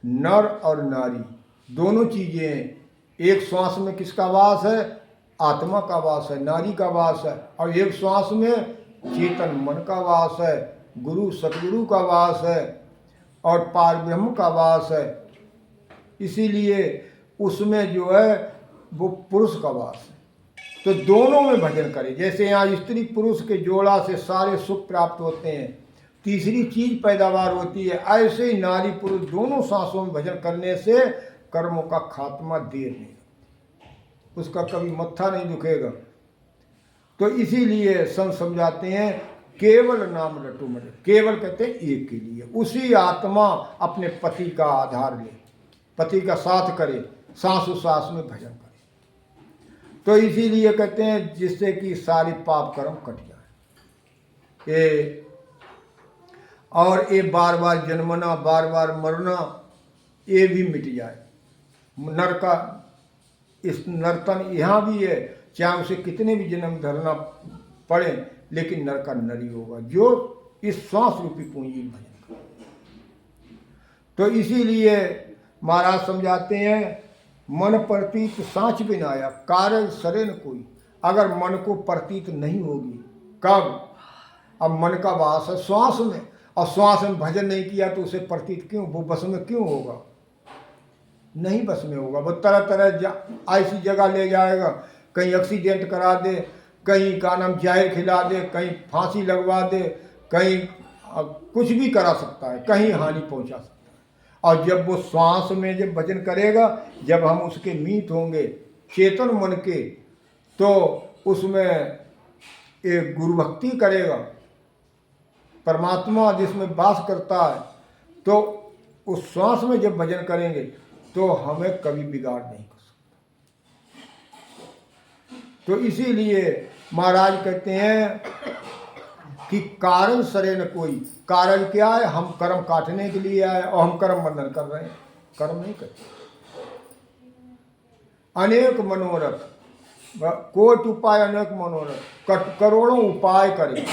नर और नारी दोनों चीजें हैं। एक श्वास में किसका वास है? आत्मा का वास है, नारी का वास है। और एक श्वास में चेतन मन का वास है, गुरु सतगुरु का वास है, और पार ब्रह्म का वास है। इसीलिए उसमें जो है वो पुरुष का वास है। तो दोनों में भजन करें। जैसे यहाँ स्त्री पुरुष के जोड़ा से सारे सुख प्राप्त होते हैं, तीसरी चीज पैदावार होती है, ऐसे ही नारी पुरुष दोनों सांसों में भजन करने से कर्मों का खात्मा देर नहीं, उसका कभी मत्था नहीं दुखेगा। तो इसीलिए संत समझाते हैं केवल नाम रटो मरे। केवल कहते हैं एक के लिए, उसी आत्मा अपने पति का आधार ले, पति का साथ करे, सांस उसास में भजन करे। तो इसीलिए कहते हैं जिससे कि सारी पाप कर्म कट जाए, ये और ये बार बार जन्मना, बार बार मरना, ये भी मिट जाए। नर का इस नर्तन यहाँ भी है, चाहे उसे कितने भी जन्म धरना पड़े, लेकिन नर का नर ही होगा जो इस श्वास रूपी पूंजी भजन करे। तो इसीलिए महाराज समझाते हैं मन प्रतीत सांच बिन आया, कार्य सरे न कोई। अगर मन को प्रतीत नहीं होगी, कब? अब मन का वास है श्वास में, और श्वास में भजन नहीं किया तो उसे प्रतीत क्यों, वो बस में क्यों होगा? नहीं बस में होगा। वो तरह तरह ऐसी जगह ले जाएगा, कहीं एक्सीडेंट करा दे, कहीं का नाम जहर खिला दे, कहीं फांसी लगवा दे, कहीं कुछ भी करा सकता है, कहीं हानि पहुंचा सकता है। और जब वो श्वास में जब भजन करेगा, जब हम उसके मीत होंगे चेतन मन के, तो उसमें एक गुरु भक्ति करेगा, परमात्मा जिसमें वास करता है, तो उस श्वास में जब भजन करेंगे तो हमें कभी बिगाड़ नहीं कर सकता। तो इसीलिए महाराज कहते हैं कि कारण सरे न कोई। कारण क्या है? हम कर्म काटने के लिए आए और हम कर्म बंधन कर रहे हैं, कर्म नहीं करते। अनेक मनोरथ, कोट उपाय अनेक मनोरथ, करोड़ों उपाय करें।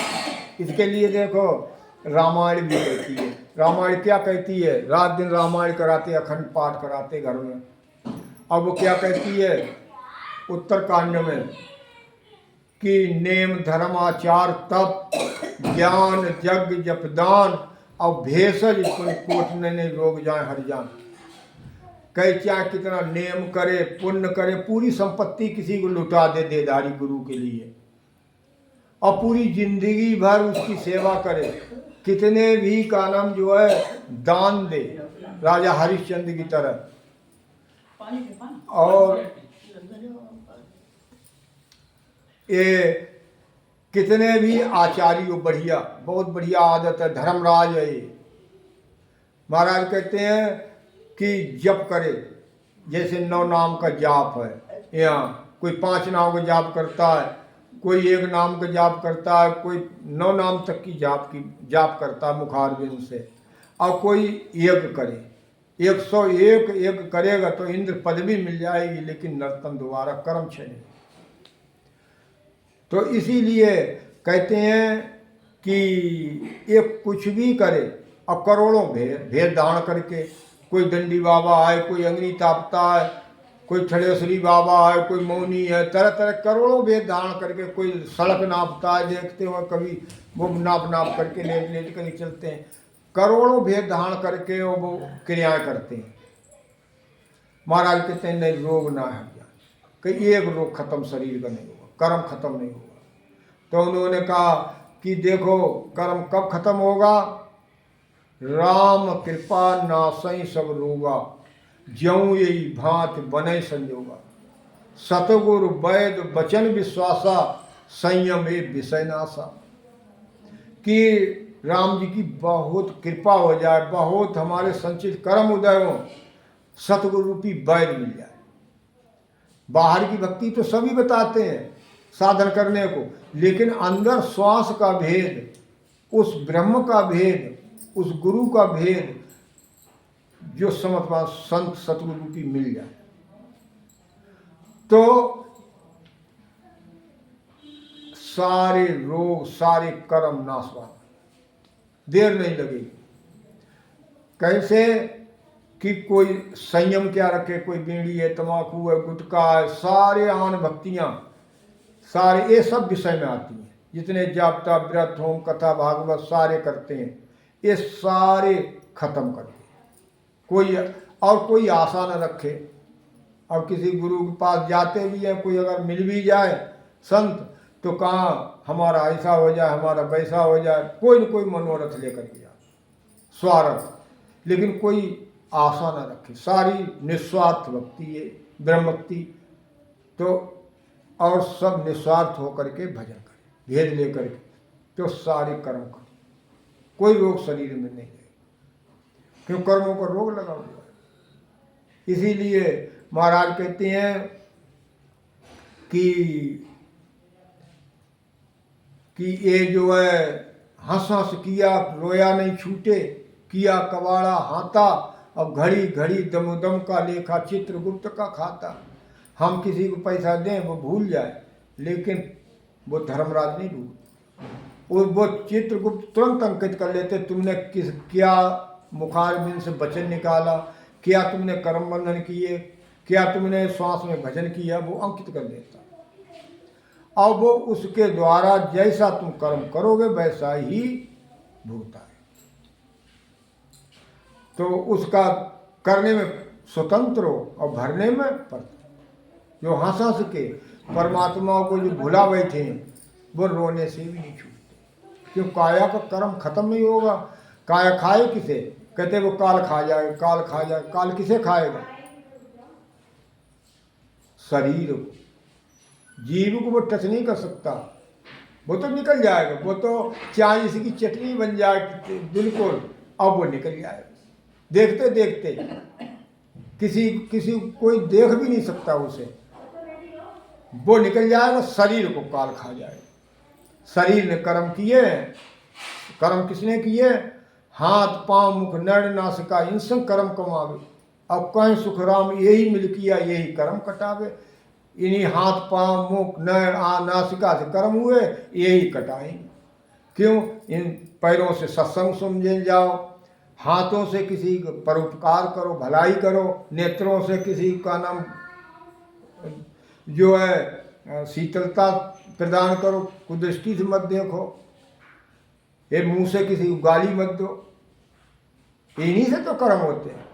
इसके लिए देखो रामायण भी कहती है। रामायण क्या कहती है? रात दिन रामायण कराते, अखंड पाठ कराते घर में। अब वो क्या कहती है उत्तरकांड में कि नेम धर्म आचार तप ज्ञान यज्ञ जपदान और भेषज कोटने ने रोग जाए हर जान। कई चाहे कितना नेम करे, पुण्य करे, पूरी संपत्ति किसी को लुटा दे देदारी गुरु के लिए, और पूरी जिंदगी भर उसकी सेवा करे, कितने भी का नाम जो है दान दे, राजा हरिश्चंद्र की तरह। और ये कितने भी आचार्य बढ़िया, बहुत बढ़िया आदत है, धर्मराज है ये। महाराज कहते हैं कि जप करे, जैसे 9 नाम का जाप है। यहाँ कोई 5 नाम का जाप करता है, कोई 1 नाम का जाप करता है, कोई 9 नाम तक की जाप करता है मुखारबिंद से, और कोई यज्ञ करे। 101 यज्ञ करेगा तो इंद्र पदवी मिल जाएगी, लेकिन नर्तन दोबारा कर्म छेड़ेगा। तो इसीलिए कहते हैं कि ये कुछ भी करे, और करोड़ों भेद दान करके, कोई दंडी बाबा है, कोई अंगनी तापता है, कोई थड़ेसरी बाबा है, कोई मौनी है, तरह तरह करोड़ों भेद दान करके, कोई सड़क नापता है, देखते हुए कभी वो नाप करके लेट कर चलते हैं। करोड़ों भेद दान करके वो क्रियाएं करते हैं। महाराज कहते हैं नहीं, रोग ना है कि एक रोग खत्म शरीर का नहीं होगा, कर्म खत्म नहीं होगा। तो उन्होंने कहा कि देखो कर्म कब खत्म होगा? राम कृपा नासई सब रोगा, ज्यों यही भांत बने संजोगा। सतगुरु वैद वचन विश्वासा, संयम ए विषय नासा। कि राम जी की बहुत कृपा हो जाए, बहुत हमारे संचित कर्म उदय हो, सतगुरु रूपी वैद मिल जाए। बाहर की भक्ति तो सभी बताते हैं साधन करने को, लेकिन अंदर श्वास का भेद, उस ब्रह्म का भेद, उस गुरु का भेद जो समझवा संत सतगुरु रूपी मिल जाए तो सारे रोग सारे कर्म नाशवान, देर नहीं लगेगी। कैसे कि कोई संयम क्या रखे, कोई बीड़ी है, तम्बाकू है, गुटखा है, सारे आन भक्तियां सारे ये सब विषय में आती हैं। जितने जापता व्रत होम कथा भागवत सारे करते हैं, ये सारे खत्म कर दिए। कोई और कोई आशा न रखे। अब किसी गुरु के पास जाते भी हैं, कोई अगर मिल भी जाए संत तो कहाँ हमारा ऐसा हो जाए, हमारा वैसा हो जाए, कोई न कोई मनोरथ लेकर के जाए, स्वार्थ। लेकिन कोई आशा न रखे, सारी निस्वार्थ भक्ति है ब्रह्म भक्ति। तो और सब निस्वार्थ होकर के भजन करें, भेद लेकर के, तो सारे कर्म करें, कोई रोग शरीर में नहीं है, क्यों कर्मों का रोग लगा हुआ है। इसीलिए महाराज कहते हैं कि ये जो है हंस हंस किया रोया नहीं छूटे, किया कबाड़ा हाथा, अब घड़ी घड़ी दमोदम का लेखा चित्रगुप्त का खाता। हम किसी को पैसा दें वो भूल जाए, लेकिन वो धर्मराज नहीं भूल। वो चित्रगुप्त तुरंत अंकित कर लेते, तुमने क्या मुखारबिंद से वचन निकाला, क्या तुमने कर्म बंधन किए, क्या तुमने श्वास में भजन किया, वो अंकित कर देता। और वो उसके द्वारा जैसा तुम कर्म करोगे वैसा ही भुगता है। तो उसका करने में स्वतंत्र हो और भरने में पड़ता। जो हंस हंस के परमात्मा को जो भुला बैठे हैं वो रोने से भी नहीं छूटते, क्यों काया का कर्म खत्म नहीं होगा। काया खाए किसे, कहते वो काल खा जाए, काल खा जाए। काल किसे खाएगा? शरीर को, जीव को वो टच नहीं कर सकता, वो तो निकल जाएगा। वो तो चाहे इसकी चटनी बन जाए बिल्कुल, अब वो निकल जाएगा देखते देखते। किसी कोई देख भी नहीं सकता उसे, वो निकल जाएगा। शरीर को काल खा जाएगा। शरीर ने कर्म किए, कर्म किसने किए? हाथ पांव मुख नर नासिका इंसन कर्म कमावे, अब कहीं सुखराम यही मिल किया यही कर्म कटावे। इन्हीं हाथ पांव मुख नर नासिका से कर्म हुए, यही कटाएंगे। क्यों? इन पैरों से सत्संग सुन जाओ, हाथों से किसी को परोपकार करो, भलाई करो, नेत्रों से किसी का नाम जो है शीतलता प्रदान करो, कुदृष्टि से मत देखो, ये मुंह से किसी को गाली मत दो। इन्हीं से तो कर्म होते हैं,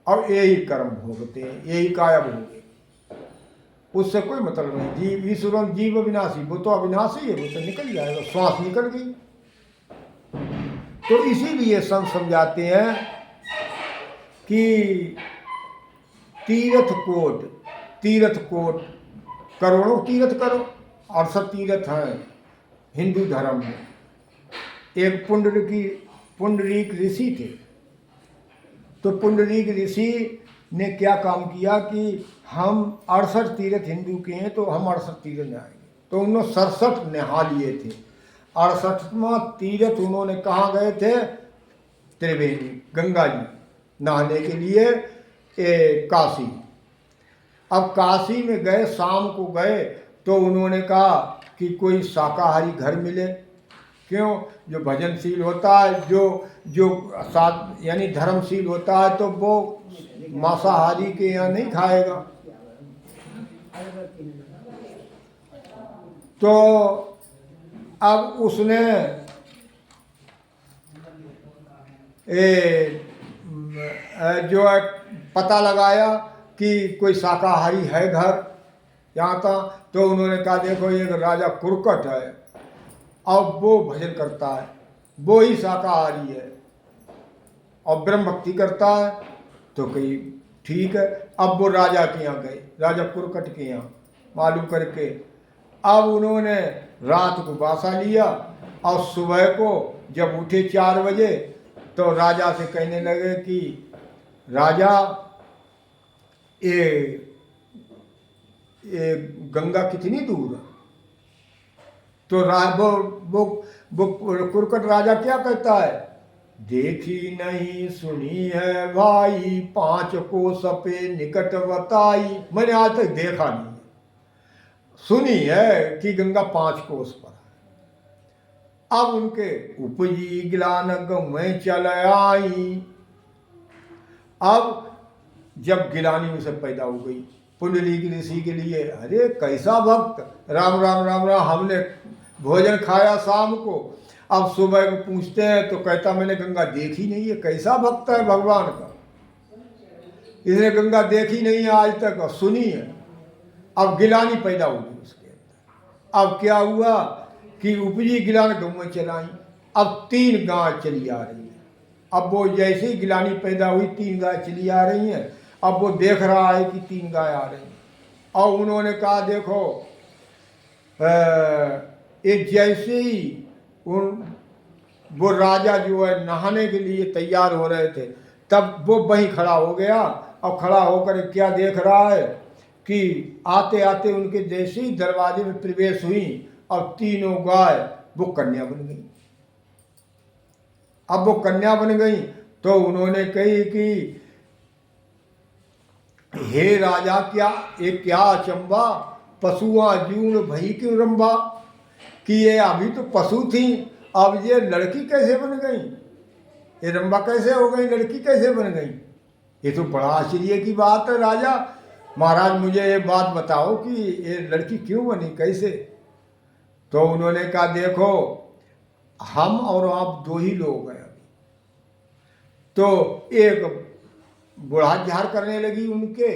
और यही कर्म भोगते हैं, यही काया भोगे। उससे कोई मतलब नहीं। जीव ईश्वरन जीव अविनाशी, वो तो अविनाशी है, वो तो निकल जाएगा, श्वास निकल गई। तो इसीलिए संत समझाते हैं कि तीर्थ कोट करोड़ों तीर्थ करो, 68 तीर्थ हैं हिंदू धर्म में। एक पुंडरीक ऋषि थे, तो पुंडरीक ऋषि ने क्या काम किया कि हम 68 तीर्थ हिंदू के हैं, तो हम 68 तीर्थ जाएंगे। तो उन्होंने 67 नहा लिए थे। 68वां तीर्थ उन्होंने कहाँ गए थे? त्रिवेणी, गंगा जी नहाने के लिए काशी। अब काशी में गए, शाम को गए, तो उन्होंने कहा कि कोई शाकाहारी घर मिले। क्यों? जो भजनशील होता है, जो साथ यानी धर्मशील होता है, तो वो मांसाहारी के यहाँ नहीं खाएगा। तो अब उसने जो है पता लगाया कि कोई शाकाहारी है घर यहाँ था। तो उन्होंने कहा देखो ये राजा कुरकट है, अब वो भजन करता है, वो ही शाकाहारी है। और ब्रह्म भक्ति करता है। तो कही ठीक है। अब वो राजा के यहाँ गए, राजा कुरकट के यहाँ मालूम करके। अब उन्होंने रात को बासा लिया और सुबह को जब उठे 4 बजे तो राजा से कहने लगे कि राजा ये गंगा कितनी दूर है? तो वो कुरकट राजा क्या कहता है, देखी नहीं सुनी है भाई, 5 कोस पे निकट बताई। मैंने आज तक देखा नहीं, सुनी है कि गंगा 5 कोस पर है। अब उनके उपजी गिलान में चल आई। अब जब गिलानी उसे पैदा हो गई पुंडलीक ऋषि के लिए, अरे कैसा भक्त, राम राम राम राम, हमने भोजन खाया शाम को, अब सुबह को पूछते हैं तो कहता मैंने गंगा देखी नहीं है। कैसा भक्त है भगवान का, इसने गंगा देखी नहीं है आज तक और सुनी है। अब गिलानी पैदा होगी उसके अंदर। अब क्या हुआ कि उपजी गिलान गऊ में चलाई। अब 3 गाय चली आ रही है। अब वो जैसे ही गिलानी पैदा हुई 3 गाय चली आ रही हैं। अब वो देख रहा है कि 3 गाय आ रही हैं और उन्होंने कहा देखो एक जैसे ही वो राजा जो है नहाने के लिए तैयार हो रहे थे तब वो वहीं खड़ा हो गया और खड़ा होकर क्या देख रहा है कि आते आते उनके जैसे ही दरवाजे में प्रवेश हुई और 3 गाय वो कन्या बन गई। अब वो कन्या बन गई तो उन्होंने कही कि हे राजा क्या अचंबा, पशुआ जून भई क्यों रंबा, कि ये अभी तो पशु थी अब ये लड़की कैसे बन गई, ये रंबा कैसे हो गई, लड़की कैसे बन गई। ये तो बड़ा आश्चर्य की बात है राजा, महाराज मुझे ये बात बताओ कि ये लड़की क्यों बनी, कैसे। तो उन्होंने कहा देखो हम और आप 2 ही लोग हैं। तो एक बुढ़ा झाड़ करने लगी उनके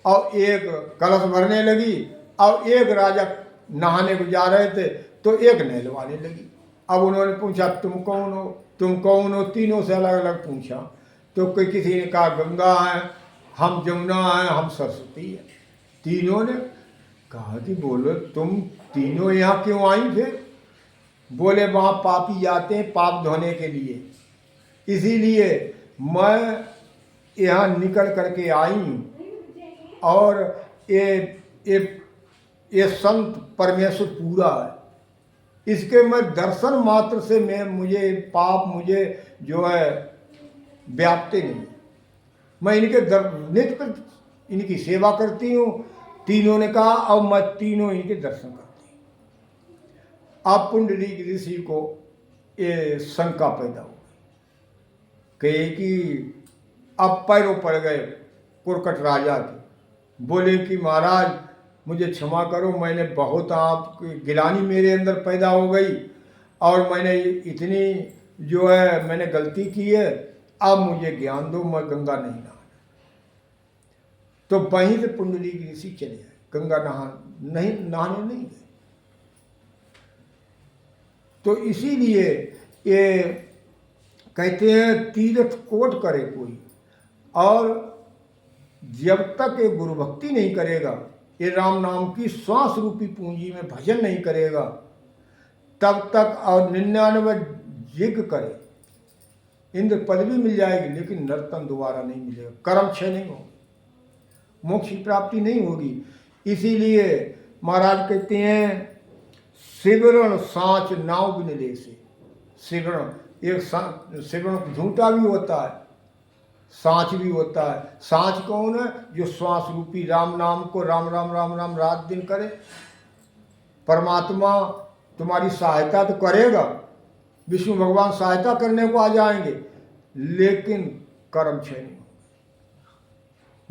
और एक कलश भरने लगी और एक राजा नहाने को जा रहे थे तो एक नहलवाने लगी। अब उन्होंने पूछा तुम कौन हो, तुम कौन हो, तीनों से अलग अलग पूछा। तो कोई किसी ने कहा गंगा है, हम जमुना है, हम सरस्वती है। तीनों ने कहा कि बोलो तुम तीनों यहाँ क्यों आई फिर। बोले वहाँ पापी जाते हैं पाप धोने के लिए, इसीलिए मैं यहाँ निकल करके आई और ये संत परमेश्वर पूरा है, इसके मैं दर्शन मात्र से मुझे पाप मुझे जो है व्याप्ति नहीं। मैं इनके नित्य इनकी सेवा करती हूँ। तीनों ने कहा और मैं तीनों इनके दर्शन करती हूँ। अब पुंडलीक ऋषि को ये शंका पैदा हो गई कि अब पैरों पड़ गए कुरकट राजा के। बोले कि महाराज मुझे क्षमा करो, मैंने बहुत आपकी गिलानी मेरे अंदर पैदा हो गई और मैंने इतनी जो है मैंने गलती की है, अब मुझे ज्ञान दो, मैं गंगा नहीं नहाना। तो वहीं से पुंडलीक ऋषि चले आए, गंगा नहाने नहीं गए। तो इसीलिए ये कहते हैं तीर्थ कोट करे कोई, और जब तक ये गुरु भक्ति नहीं करेगा, ये राम नाम की श्वास रूपी पूंजी में भजन नहीं करेगा, तब तक और 99 यज्ञ करे, इंद्र पदवी मिल जाएगी लेकिन नर्तन दोबारा नहीं मिलेगा, कर्म क्षय नहीं होगा, मोक्ष की प्राप्ति नहीं होगी। इसीलिए महाराज कहते हैं सिवरण सांच नाव बिन ले से। सिवरण एक सिवरण झूठा भी होता है, सांच भी होता है। सांच कौन है? जो श्वास रूपी राम नाम को राम राम राम राम रात दिन करे। परमात्मा तुम्हारी सहायता तो करेगा, विष्णु भगवान सहायता करने को आ जाएंगे, लेकिन कर्म क्षय नहीं,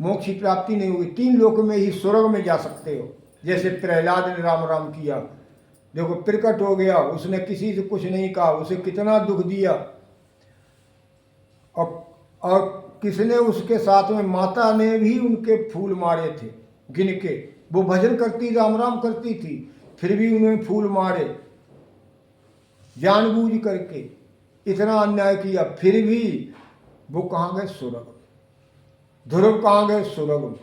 मोक्ष की प्राप्ति नहीं होगी। 3 लोक में ही स्वर्ग में जा सकते हो। जैसे प्रहलाद ने राम राम किया, देखो प्रकट हो गया, उसने किसी से कुछ नहीं कहा, उसे कितना दुख दिया, और किसने उसके साथ में माता ने भी उनके फूल मारे थे गिन के। वो भजन करती राम राम करती थी, फिर भी उन्होंने फूल मारे जानबूझ करके, इतना अन्याय किया, फिर भी वो कहाँ गए? सुरग में। ध्रुव कहाँ गए? सुरग में।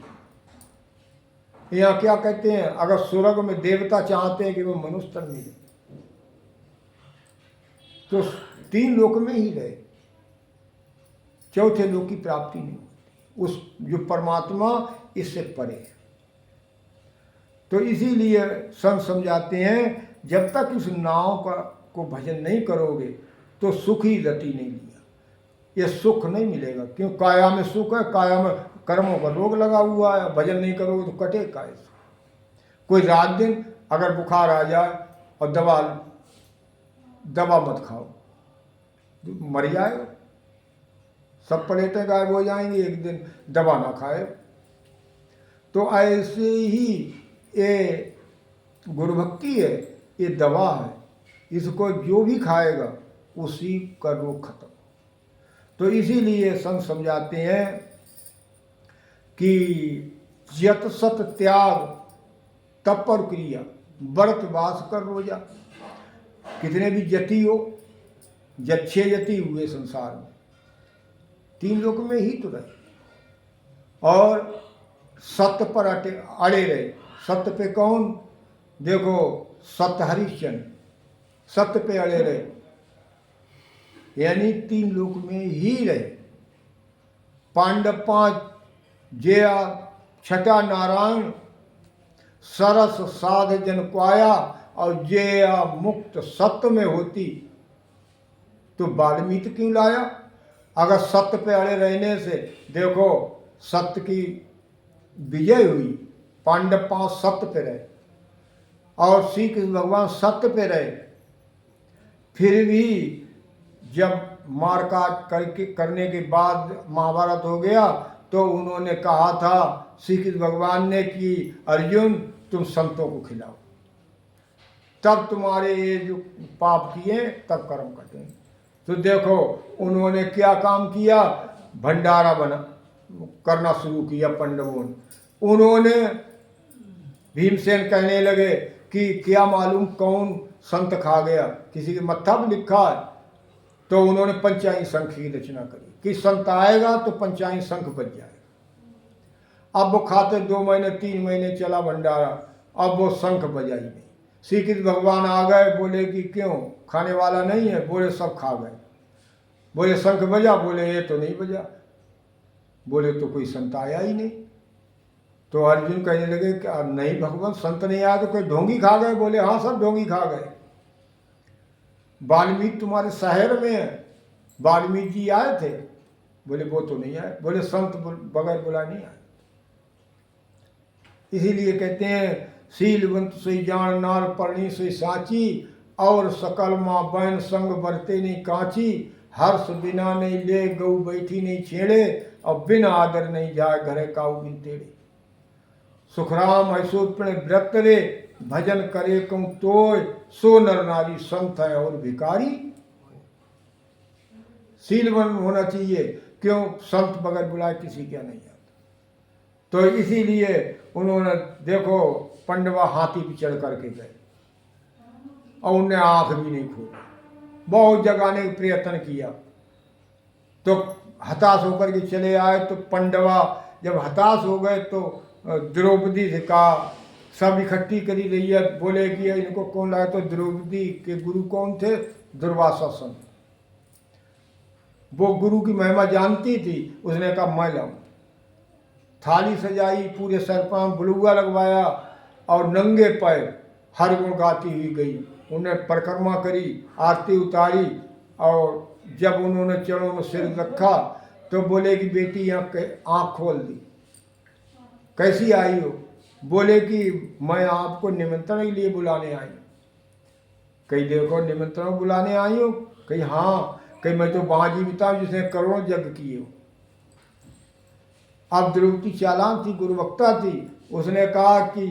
यहाँ क्या कहते हैं, अगर सुरग में देवता चाहते हैं कि वो मनुष्य तन मिले तो 3 लोक में ही रहे, चौथे लोक की प्राप्ति नहीं होती। उस जो परमात्मा इससे परे है। तो इसीलिए संत समझाते हैं जब तक इस नाव का को भजन नहीं करोगे तो सुख ही रति नहीं लिया, ये सुख नहीं मिलेगा। क्यों? काया में सुख है, काया में कर्मों का रोग लगा हुआ है, भजन नहीं करोगे तो कटे काय से। कोई रात दिन अगर बुखार आ जाए और दवा मत खाओ, मर जाएगा, सब प्लेटें गायब हो जाएंगी एक दिन दवा ना खाए। तो ऐसे ही ये गुरु भक्ति है, ये दवा है, इसको जो भी खाएगा उसी का रोग खत्म। तो इसीलिए संत समझाते हैं कि यत सत त्याग तपर क्रिया व्रत वास कर रोजा। कितने भी जति हो, जच्छे जति हुए संसार में, 3 लोक में ही तो रहे और सत्य पर अड़े रहे। सत्य पे कौन? देखो सत्य हरिश्चंद्र सत्य पे अड़े रहे, यानी 3 लोक में ही रहे। पांडव 5 जया छठा नारायण सरस साध जन पाया, और जया मुक्त सत्य में होती तो वाल्मीकि क्यों लाया? अगर सत्य पे अड़े रहने से देखो सत्य की विजय हुई, पांडव 5 सत्य पे रहे और श्री कृष्ण भगवान सत्य पे रहे। फिर भी जब मारकाट करने के बाद महाभारत हो गया तो उन्होंने कहा था श्री कृष्ण भगवान ने कि अर्जुन तुम संतों को खिलाओ, तब तुम्हारे ये जो पाप किए तब कर्म कटेंगे। तो देखो उन्होंने क्या काम किया, भंडारा करना शुरू किया पांडवों ने। उन्होंने भीमसेन कहने लगे कि क्या मालूम कौन संत खा गया, किसी के मत्था पर लिखा है। तो उन्होंने पंचांगी शंख की रचना करी कि संत आएगा तो पंचांगी शंख बज जाएगा। अब वो खाते 2 महीने 3 महीने चला भंडारा, अब वो शंख बजा ही नहीं। श्री कृष्ण भगवान आ गए, बोले कि क्यों खाने वाला नहीं है? बोले सब खा गए। बोले शंख बजा? बोले ये तो नहीं बजा। बोले तो कोई संत आया ही नहीं। तो अर्जुन कहने लगे कि नहीं भगवान संत नहीं आया तो कोई ढोंगी खा गए? बोले हाँ सब ढोंगी खा गए। वाल्मीकि तुम्हारे शहर में है, वाल्मीकि जी आए थे? बोले वो तो नहीं आए। बोले संत बगैर बुलाए नहीं आए। इसीलिए कहते हैं शीलवंत सोई जान नार परणी सोई साची, और सकल माँ बैन संग बरते नहीं कांची। हर्ष बिना नहीं ले गऊ बैठी नहीं छेड़े, और बिन आदर नहीं जाए घरे काऊ बिन तेड़े। सुखराम ऐसो प्रण व्रत रे, भजन करे कऊँ तोय, सो नर नारी संत है और भिकारी। शीलवन होना चाहिए, क्यों? संत बगैर बुलाए किसी क्या नहीं आता। तो इसीलिए उन्होंने देखो पंडवा हाथी पे चढ़ करके गए और उन्हें आंख भी नहीं खोली, बहुत जगाने का प्रयत्न किया तो हताश होकर के चले आए। तो पंडवा जब हताश हो गए तो द्रौपदी से कहा, सब इकट्ठी करी रही है, बोले कि इनको कौन लाए? तो द्रौपदी के गुरु कौन थे? दुर्वासा संत। वो गुरु की महिमा जानती थी, उसने कहा मैं लाऊं। थाली सजाई, पूरे सर पर बुलुआ लगवाया और नंगे पैर हर गुण गाती हुई गई। उन्हें परिक्रमा करी, आरती उतारी, और जब उन्होंने चरणों में सिर रखा तो बोले कि बेटी आँख खोल दी। कैसी आई हो? बोले कि मैं आपको निमंत्रण के लिए बुलाने आई। कहीं देखो निमंत्रण बुलाने आई हो? कहीं हाँ। कहीं मैं तो वहाँ जीविता हूँ जिसने करोड़ों यज्ञ किए हो। अब द्रौपदी चालाक थी, गुरुवक्ता थी, उसने कहा कि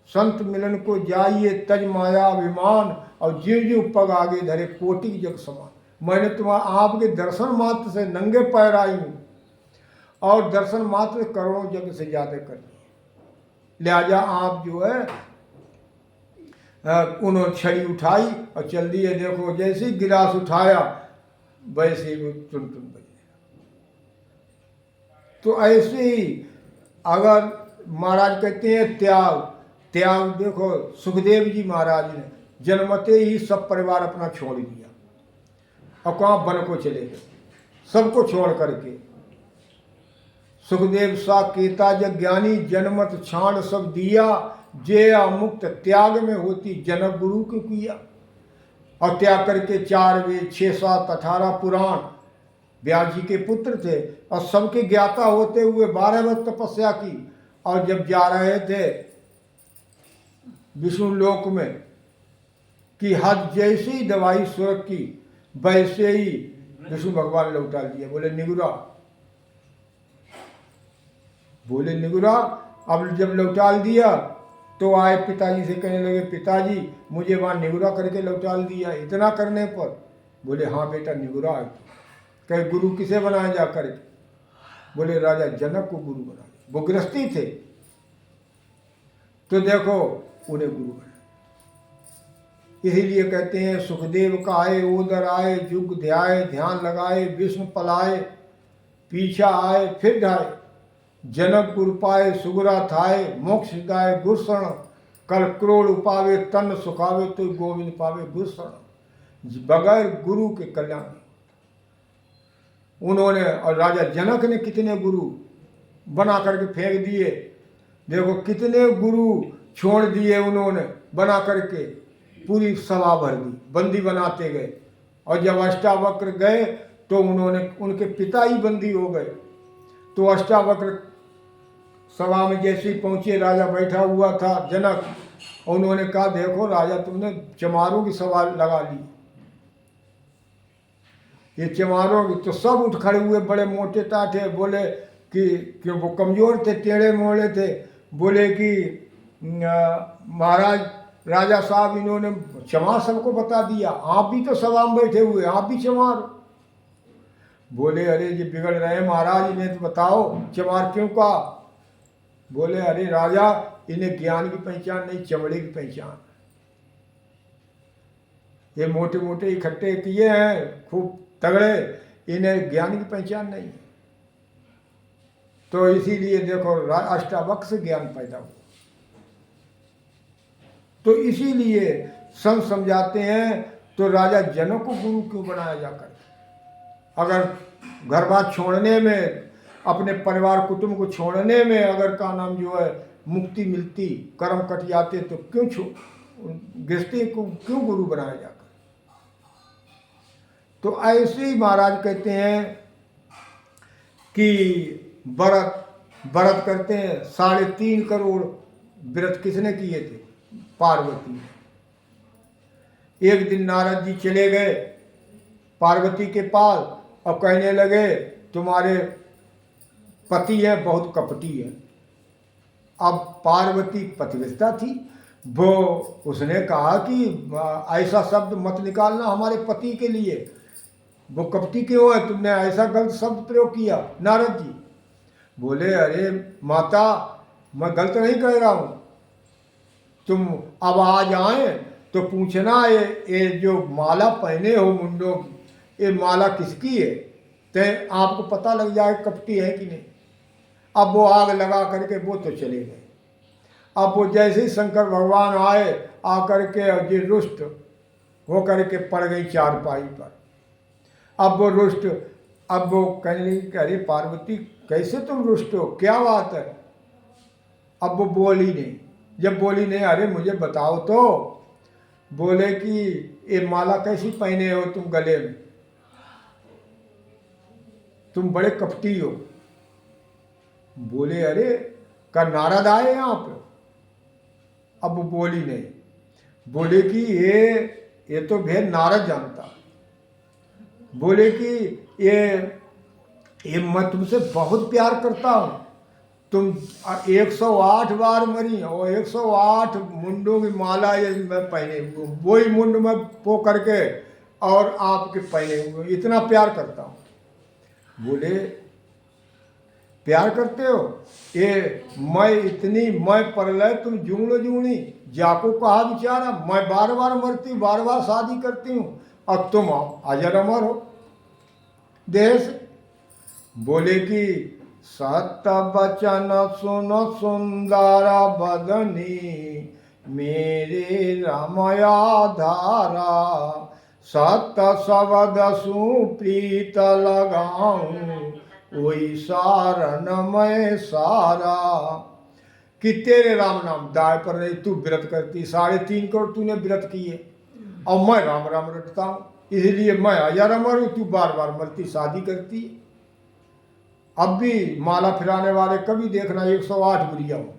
संत मिलन को जाइए तज माया अभिमान, और ज्यों ज्यों पग आगे धरे कोटि जग समान। मैंने तुम्हारा आपके दर्शन मात्र से नंगे पैर आई हूँ, और दर्शन मात्र करोड़ों यज्ञ से ज्यादा कर दिए। लिहाजा आप जो है उन्होंने छड़ी उठाई और चल दिए। देखो जैसे ही गिलास उठाया वैसे ही वो टुन टुन बजे। तो ऐसे ही अगर महाराज कहते हैं त्याग, त्याग देखो सुखदेव जी महाराज ने जन्मते ही सब परिवार अपना छोड़ दिया और कहाँ वन को चले गए, सबको छोड़ करके। सुखदेव सा केता जग ज्ञानी जनमत छाण सब दिया, जे मुक्त त्याग में होती जनक गुरु को किया। और त्याग करके 4 वेद 6 7 18 पुराण, व्यास जी के पुत्र थे और सबके ज्ञाता होते हुए 12 वर्ष तपस्या की। और जब जा रहे थे विष्णु लोक में कि हद जैसी ही दवाई स्वर्ग की वैसे ही विष्णु भगवान लौटा दिया। बोले निगुरा, बोले निगुरा। अब जब लौटाल दिया तो आए पिताजी से कहने लगे, पिताजी मुझे वहाँ निगुरा करके लौटाल दिया, इतना करने पर। बोले हाँ बेटा निगुरा है। कहे गुरु किसे बनाया जा करके? बोले राजा जनक को गुरु बनाया, वो गृहस्थी थे तो देखो उन्हें गुरु बनाया। इसीलिए कहते हैं सुखदेव का आए उदर आए, जुग ध्याए ध्यान लगाए, विष्णु पलाए पीछा आए फिर ढाए, जनक गुरु पाए सुगुरा थाए, मोक्ष गाय गुरसण, कल क्रोड़ उपावे तन सुखावे तो गोविंद पावे गुरसण। बगैर गुरु के कल्याण। उन्होंने और राजा जनक ने कितने गुरु बना करके फेंक दिए, देखो कितने गुरु छोड़ दिए उन्होंने बना करके, पूरी सभा भर दी, बंदी बनाते गए। और जब अष्टावक्र गए तो उन्होंने, उनके पिता ही बंदी हो गए। तो अष्टावक्र सभा में जैसे ही पहुंचे, राजा बैठा हुआ था जनक, उन्होंने कहा देखो राजा तुमने चमारों की सभा लगा ली, ये चमारों की। तो सब उठ खड़े हुए, बड़े मोटे टाटे, बोले कि वो कमजोर थे, टेढ़े मोड़े थे। बोले कि महाराज राजा साहब इन्होंने चमार सबको बता दिया, आप भी तो सभा में बैठे हुए, आप भी चमार। बोले अरे ये बिगड़ रहे हैं महाराज, इन्हें तो बताओ चमार क्यों कहा? बोले अरे राजा इन्हें ज्ञान की पहचान नहीं, चमड़े की पहचान। ये मोटे मोटे इकट्ठे किए हैं खूब तगड़े, इन्हें ज्ञान की पहचान नहीं है। तो इसीलिए देखो अष्टावक्र से ज्ञान पैदा हुआ। तो इसीलिए संत समझाते हैं तो राजा जनक को गुरु क्यों बनाया जाकर? अगर घर बार छोड़ने में, अपने परिवार कुटुंब को छोड़ने में अगर का नाम जो है मुक्ति मिलती, कर्म कट जाते, तो क्यों गृहस्थी को क्यों गुरु बनाया जाकर? तो ऐसे ही महाराज कहते हैं कि व्रत करते हैं। 3.5 करोड़ व्रत किसने किए थे? पार्वती। एक दिन नारद जी चले गए पार्वती के पास और कहने लगे तुम्हारे पति है बहुत कपटी है। अब पार्वती पतिव्रता थी, वो उसने कहा कि ऐसा शब्द मत निकालना हमारे पति के लिए, वो कपटी क्यों है, तुमने ऐसा गलत शब्द प्रयोग किया। नारद जी बोले अरे माता मैं गलत नहीं कह रहा हूँ, तुम अब आ जाए तो पूछना ये जो माला पहने हो मुंडों की, ये माला किसकी है, तो आपको पता लग जाए कपटी है कि नहीं। अब वो आग लगा करके वो तो चले गए। अब वो जैसे ही शंकर भगवान आए, आकर के ये रुष्ट हो करके पड़ गई चारपाई पर। अब वो रुष्ट, अब वो कहने लगी कि अरे पार्वती कैसे तुम रुष्ट हो, क्या बात है? अब वो बोली नहीं। जब बोली नहीं, अरे मुझे बताओ तो। बोले कि ये माला कैसी पहने हो तुम गले में, तुम बड़े कपटी हो। बोले अरे का नारद आए यहाँ पे। अब वो बोली नहीं। बोले कि ये तो भेद नारद जानता। बोले कि ये मैं तुमसे बहुत प्यार करता हूँ, तुम 108 बार मरी और 108 मुंडों की माला ये मैं पहने, वही मुंड में पो करके और आपके पहने हुए, इतना प्यार करता हूँ। बोले प्यार करते हो? ये मैं इतनी मैं परलय तुम जूण जूणी, जाको कहा बिचारा, मैं बार बार मरती हूँ, बार बार शादी करती हूँ, अब तुम अजर अमर हो देह से। बोले कि सत बचन सुन सुंदर बदनी मेरे रामया धारा सत शब्द सुप्रीत लगाऊं वही सारण मैं सारा। कि तेरे राम नाम दाय पर रही तू व्रत करती, 3.5 करोड़ तूने व्रत किए और मैं राम राम रटता हूँ, इसलिए मैं 1000 मरूँ, तू बार बार मरती शादी करती। अब भी माला फिराने वाले कभी देखना 108 बुरिया हो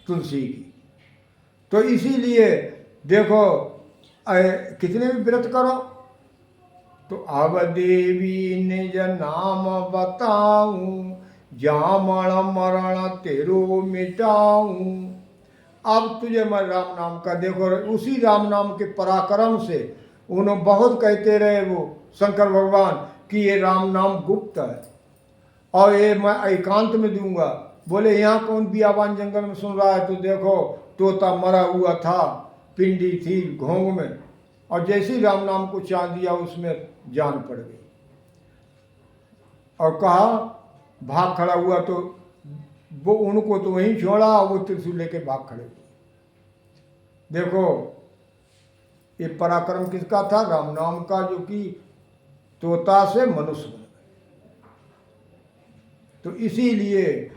तुलसी की। तो इसीलिए देखो कितने भी व्रत करो तो अब देवी निज नाम बताऊं जामण मरण तेरो मिटाऊं। अब तुझे मैं राम नाम का देखो, उसी राम नाम के पराक्रम से उन्होंने बहुत कहते रहे वो शंकर भगवान कि ये राम नाम गुप्त है और ये मैं एकांत में दूंगा। बोले यहाँ कौन बियाबान जंगल में सुन रहा है? तो देखो तोता मरा हुआ था, पिंडी थी घोंग में, और जैसे ही राम नाम को चाह दिया उसमें जान पड़ गई। और कहा भाग खड़ा हुआ तो वो उनको तो वहीं छोड़ा, वो त्रिशूल लेके भाग खड़े हुए। देखो ये पराक्रम किसका था? राम नाम का, जो कि तोता से मनुष्य बन गए। तो इसीलिए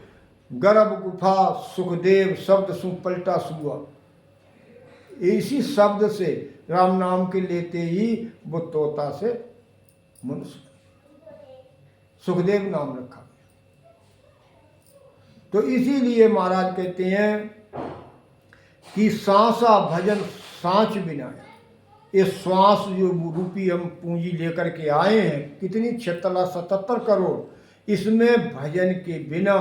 गर्भ गुफा सुखदेव शब्द सु पलटा सुआ, इसी शब्द से राम नाम के लेते ही वो तोता से मनुष्य, सुखदेव नाम रखा गया। तो इसीलिए महाराज कहते हैं कि सांसा भजन सांच बिना, ये श्वास जो रूपी हम पूंजी लेकर के आए हैं, कितनी 77 करोड़, इसमें भजन के बिना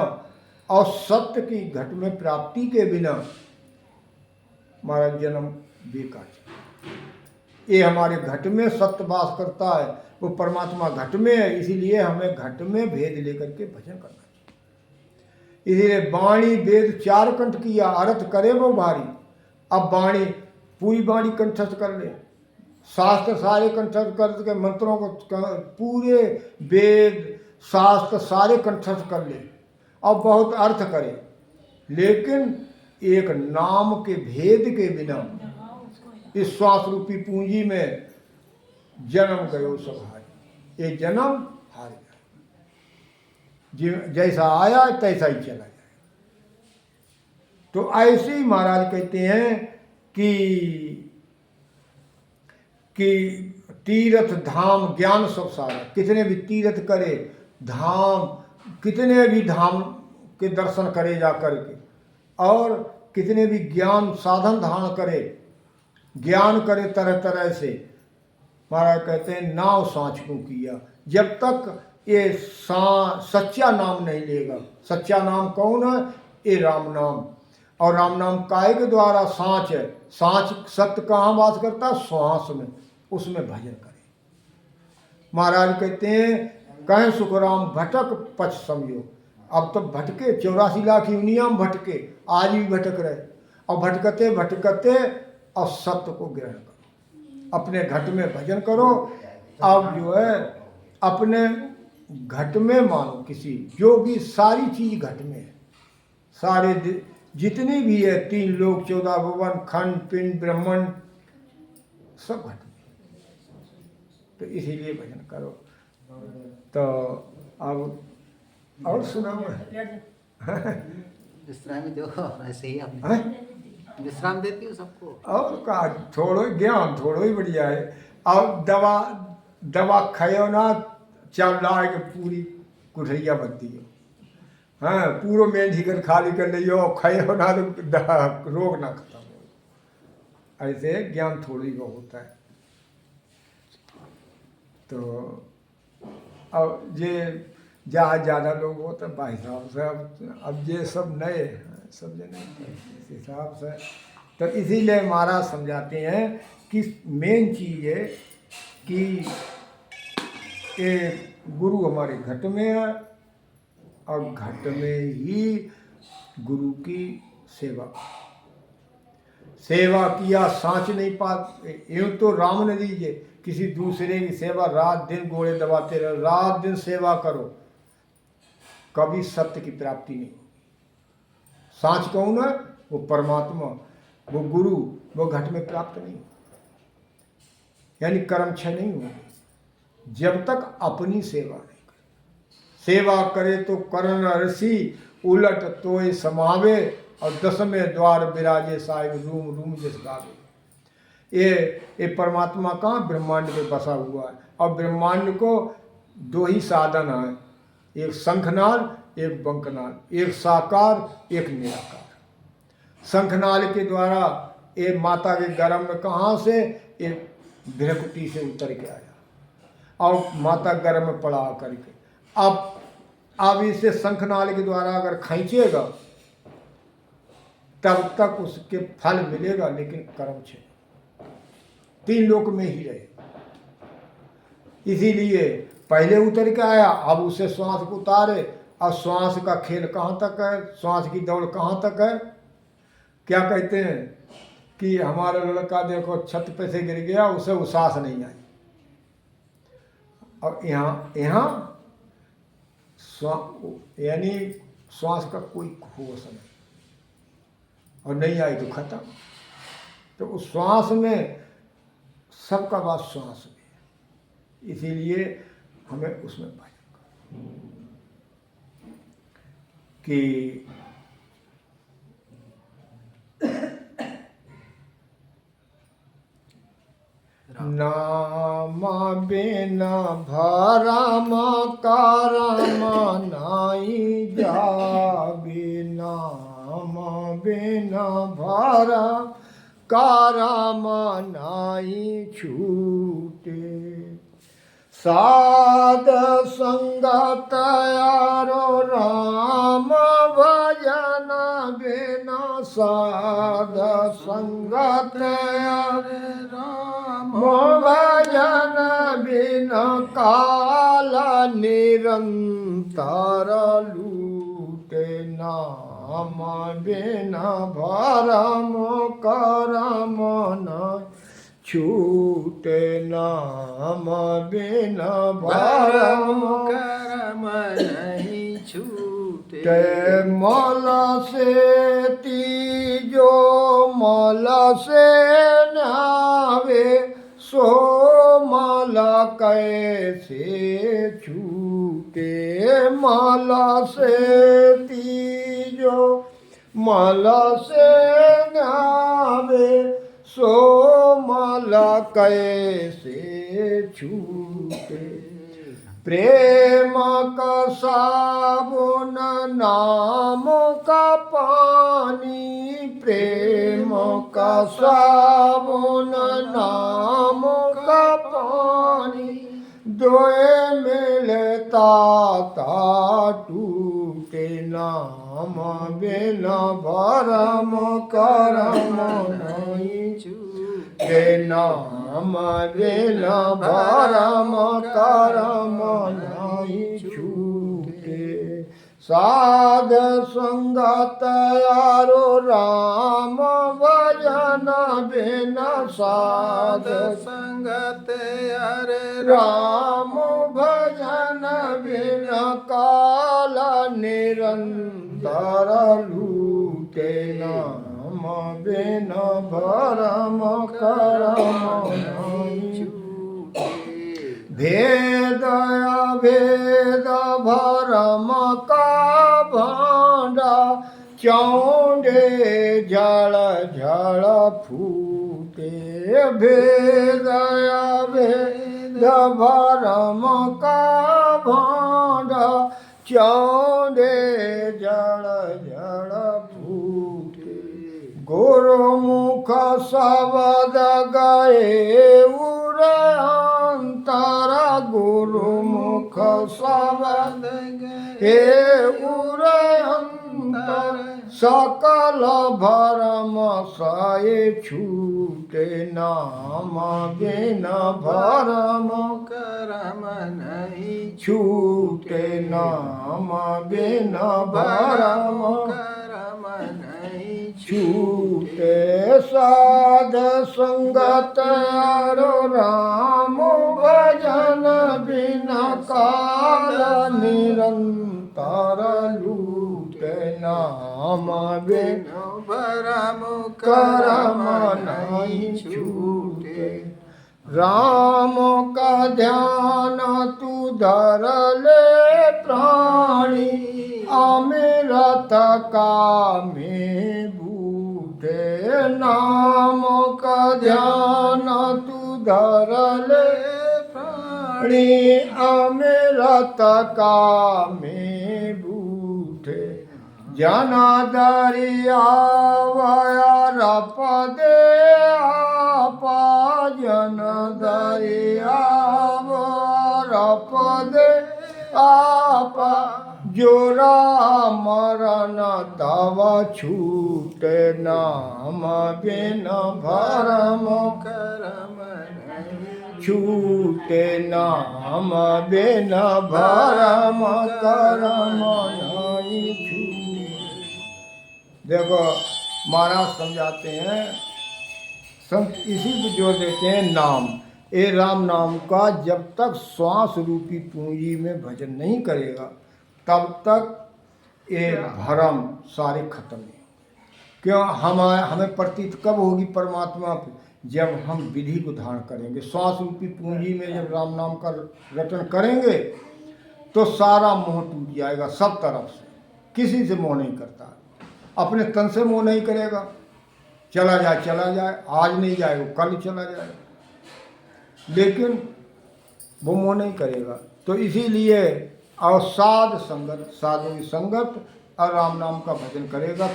और सत्य की घट में प्राप्ति के बिना हमारा जन्म बेकार। ये हमारे घट में सत्य वास करता है, वो परमात्मा घट में है, इसीलिए हमें घट में भेद लेकर के भजन करना चाहिए। इसीलिए वाणी वेद 4 कंठ किया, अर्थ करे वो भारी। अब वाणी पूरी वाणी कंठस्थ कर ले, शास्त्र सारे कंठस्थ करके मंत्रों को पूरे वेद शास्त्र सारे कंठस्थ कर ले और बहुत अर्थ करे, लेकिन एक नाम के भेद के बिना इस श्वास रूपी पूंजी में जन्म गयो सब हार। ये जन्म हार गया, जैसा आया तैसा ही चला जाए। तो ऐसे ही महाराज कहते हैं कि तीर्थ धाम ज्ञान सब सारा, कितने भी तीर्थ करे, धाम कितने भी धाम के दर्शन करे जा करके, और कितने भी ज्ञान साधन धारण करे, ज्ञान करे तरह तरह से, महाराज कहते हैं नाव सांच को किया। जब तक ये सच्चा नाम नहीं लेगा, सच्चा नाम कौन है? ये राम नाम। और राम नाम काय के द्वारा सांच है, सांच सत्य कहाँ वास करता है? श्वास में, उसमें भजन करे। महाराज कहते हैं कहें सुखराम भटक पछ समझो। अब तो भटके 84 लाख यूनिया में भटके, आज भी भटक रहे, और भटकते भटकते और सत्य को ग्रहण करो, अपने घट में भजन करो। अब जो है अपने घट में मानो, किसी जो भी सारी चीज घट में है, सारे जितनी भी है 3 लोक 14 भुवन खंड पिंड ब्रह्मंड सब घट में। तो इसीलिए भजन करो। तो अब और सुनाओ। विश्राम दो, ऐसे ही आपने विश्राम देती हो सबको। और का थोड़ो ज्ञान थोड़ो ही बढ़िया है। अब दवा खाओ ना, चल लाए के पूरी कुठरिया बनती हो, हाँ पूरा मेंढी कर खाली कर लियो, खाओ ना तो रोग ना खत्म हो। ऐसे ज्ञान थोड़ी बहुत होता है। तो अब ये जहाँ ज़्यादा लोग होते हैं भाई साहब से, अब ये सब नए सब जने इस हिसाब से। तो इसीलिए महाराज समझाते हैं कि मेन चीज़ है कि ये गुरु हमारे घट में है, और घट में ही गुरु की सेवा किया सांच नहीं पाते। यूँ तो राम ने दीजिए, किसी दूसरे की सेवा रात दिन गोले दबाते रहो, रात दिन सेवा करो, कभी सत्य की प्राप्ति नहीं होगी। सांच कौन है? वो परमात्मा, वो गुरु, वो घट में प्राप्त नहीं होगा, यानी कर्म क्षय नहीं होगी जब तक अपनी सेवा नहीं करे। सेवा करे तो करण ऋषि, उलट तोय समावे, और दसवें द्वार विराजे साहिब रूम रूम जिस गावे। ये परमात्मा कहाँ? ब्रह्मांड में बसा हुआ है। और ब्रह्मांड को दो ही साधन है, एक शंखनाल, एक बंकनाल, एक साकार, एक निराकार। शंखनाल के द्वारा ये माता के गर्भ में कहाँ से? एक भृकुटी से उतर के आया और माता गर्भ में पड़ा करके। अब इसे शंखनाल के द्वारा अगर खींचेगा तब तक उसके फल मिलेगा, लेकिन कर्म क्षय, तीन लोक में ही रहे। इसीलिए पहले उतर के आया, अब उसे श्वास को उतारे। और श्वास का खेल कहाँ तक है? श्वास की दौड़ कहाँ तक है? क्या कहते हैं कि हमारा लड़का देखो छत पे से गिर गया, उसे वो सांस नहीं आई। और यहाँ यानी श्वास का कोई होश नहीं, और नहीं आई तो खत्म। तो उस श्वास में सबका बात श्वास में है, इसीलिए हमें उसमें भजन कि नाम बिना भरम करम नाई जाबे, नाम बिना भरम करम नाई छूटे। साध संगत यारो राम भजन बिना, साध संगत राम भजन बिना, काल निरंतर लूटे। नाम बिना भरम करम न छूटे, नाम बिना भरम कर्म नहीं छूटे। मल से तीजो मल से नावे, सो मल कैसे छूटे। मल से तीजो मल से नावे, सो मल कैसे छूटे। प्रेम का साबुन नाम का पानी, प्रेम का साबुन नाम का पानी, दोए मिलता ता टूटे। नाम बिना भरम करम नहीं छूटे, नाम बिना भरम करम नहीं छूटे। साध संगत यारो राम भजन बिना, साध संगत यार राम भजन बिना, काल निरंतर लूटे। नाम बिना भरम करम नहीं छूटे। भेद अभेद भरम का भांडा, चौंडे जल जल फूटे। भेद अभेद भरम का भांडा, चौंडे जल जल फूटे। गुरुमुख शब्द गए उर अंतरा, गुरुमुख शब्द गए उर अंतर, सकल भरम साये छूटे। नाम बिना भरम करम नहीं छूटे, नाम बिना भरम करम नहीं छूटे। साध संगत यारो राम भजन बिना, काल निरंतर नाम बिन भरम करम नहीं छूटे। राम का ध्यान तू धर ले प्राणी, अमृत कामे बूढ़े। नाम का ध्यान तू धर ले प्राणी, अमृत कामे बूढ़े। जना दरिया रप दे आपा, जन दरिया रप दे आपा। जोरा मरण तव छूटे, नाम बिन भरम करम नहीं छूटे। नाम बिन भरम करम नहीं छूटे। देखो महाराज समझाते हैं, संत इसी को जोर देते हैं नाम। ये राम नाम का जब तक श्वास रूपी पूंजी में भजन नहीं करेगा, तब तक ये भरम सारे खत्म नहीं। क्यों? हमें प्रतीत कब होगी परमात्मा पे? जब हम विधि को धारण करेंगे। श्वास रूपी पूंजी में जब राम नाम का रटन करेंगे तो सारा मोह टूट जाएगा सब तरफ से। किसी से मोह नहीं करता, अपने तन से मोह नहीं करेगा। चला जाए, आज नहीं जाए वो कल चला जाए, लेकिन वो मोह नहीं करेगा। तो इसीलिए अवसाद संगत, साधु की संगत और राम नाम का भजन करेगा।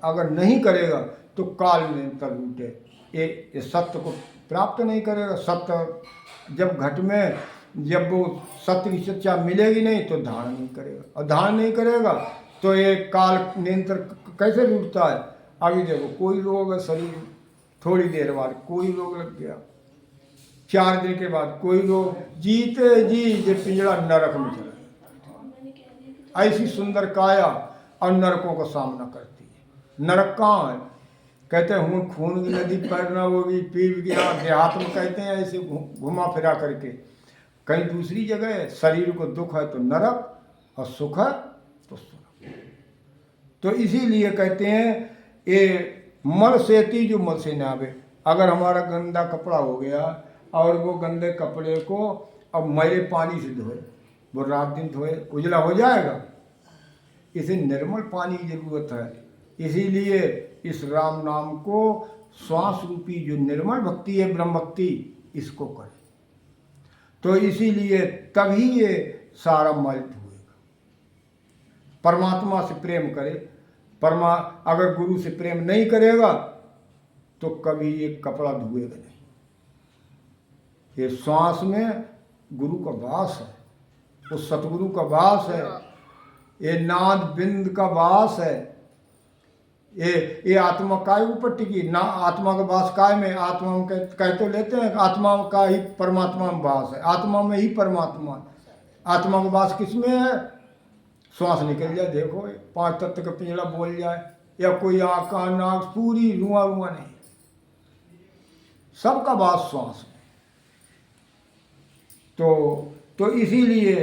अगर नहीं करेगा तो काल निरंतर रूठे, ये सत्य को प्राप्त नहीं करेगा। सत्य जब घट में, जब वो सत्य की सच्चा मिलेगी नहीं तो धारण नहीं करेगा, और धारण नहीं करेगा तो ये काल निरंतर कैसे रूठता है। अभी देखो कोई रोग है शरीर, थोड़ी देर बाद कोई रोग लग गया, 4 दिन के बाद कोई रोग, जीते जी ये पिंजड़ा नरक में चला जाता। ऐसी सुंदर काया और नरकों का सामना करती है। नरक कहाँ है? कहते हैं खून की नदी पैरना होगी, पीप गया, देहात में कहते हैं ऐसे घुमा फिरा करके। कहीं दूसरी जगह है, शरीर को दुख है तो नरक, और सुख है तो सुख। तो इसीलिए कहते हैं ये मल सेती जो मल से नावे। अगर हमारा गंदा कपड़ा हो गया और वो गंदे कपड़े को अब मैले पानी से धोए, वो रात दिन धोए, उजला हो जाएगा। इसे निर्मल पानी की जरूरत है। इसीलिए इस राम नाम को श्वास रूपी जो निर्मल भक्ति है, ब्रह्म भक्ति, इसको करें तो इसीलिए तभी ये सारा मल धोएगा। परमात्मा से प्रेम करे। अगर गुरु से प्रेम नहीं करेगा तो कभी ये कपड़ा धुएगा नहीं। ये श्वास में गुरु का वास है, उस सतगुरु का वास है, ये नाद बिंद का वास है। ये आत्मा काय ऊपर टिकी ना, आत्मा का वास काय में। आत्मा में कह तो लेते हैं आत्मा का ही परमात्मा में वास है, आत्मा में ही परमात्मा है। आत्मा का वास किस में है? श्वास निकल जाए, देखो 5 तत्व का पिंजड़ा बोल जाए, या कोई आँख कान नाक पूरी रुआ नहीं, सबका वास श्वास में। तो इसीलिए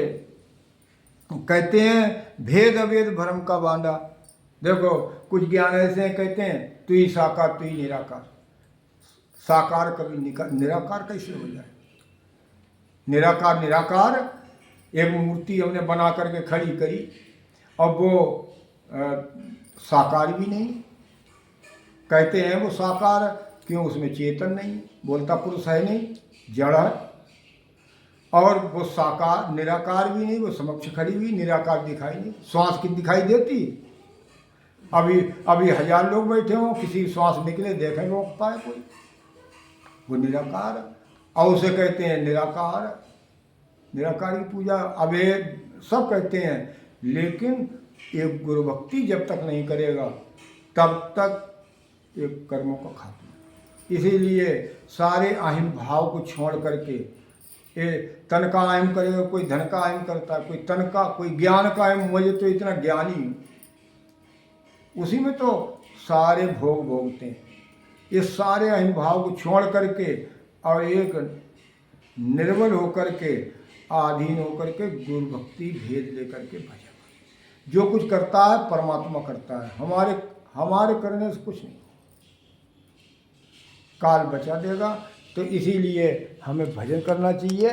कहते हैं भेद अभेद भ्रम का बांधा। देखो कुछ ज्ञान ऐसे हैं, कहते हैं तू ही साकार तू ही निराकार। साकार कभी निराकार कैसे हो जाए? निराकार एक मूर्ति हमने बना करके खड़ी करी, अब वो साकार भी नहीं। कहते हैं वो साकार, क्यों? उसमें चेतन नहीं, बोलता पुरुष है नहीं, जड़ है। और वो साकार निराकार भी नहीं, वो समक्ष खड़ी हुई निराकार दिखाई नहीं। श्वास की दिखाई देती? अभी 1000 लोग बैठे हों, किसी श्वास निकले देखें रोक पाए कोई? वो निराकार। और उसे कहते हैं निराकार की पूजा अभेद सब कहते हैं। लेकिन एक गुरु भक्ति जब तक नहीं करेगा तब तक एक कर्मों का खात्मा। इसीलिए सारे अहिम भाव को छोड़ करके ये तन का अहिम करेगा, कोई धन का अहिम करता है, कोई तन का, कोई ज्ञान का अहिम। मुझे तो इतना ज्ञानी हूँ, उसी में तो सारे भोग भोगते हैं। ये सारे अहिम भाव को छोड़ करके और एक निर्मल होकर के, आधीन होकर के गुरु भक्ति भेद लेकर के भजन। जो कुछ करता है परमात्मा करता है, हमारे हमारे करने से कुछ नहीं। काल बचा देगा। तो इसीलिए हमें भजन करना चाहिए।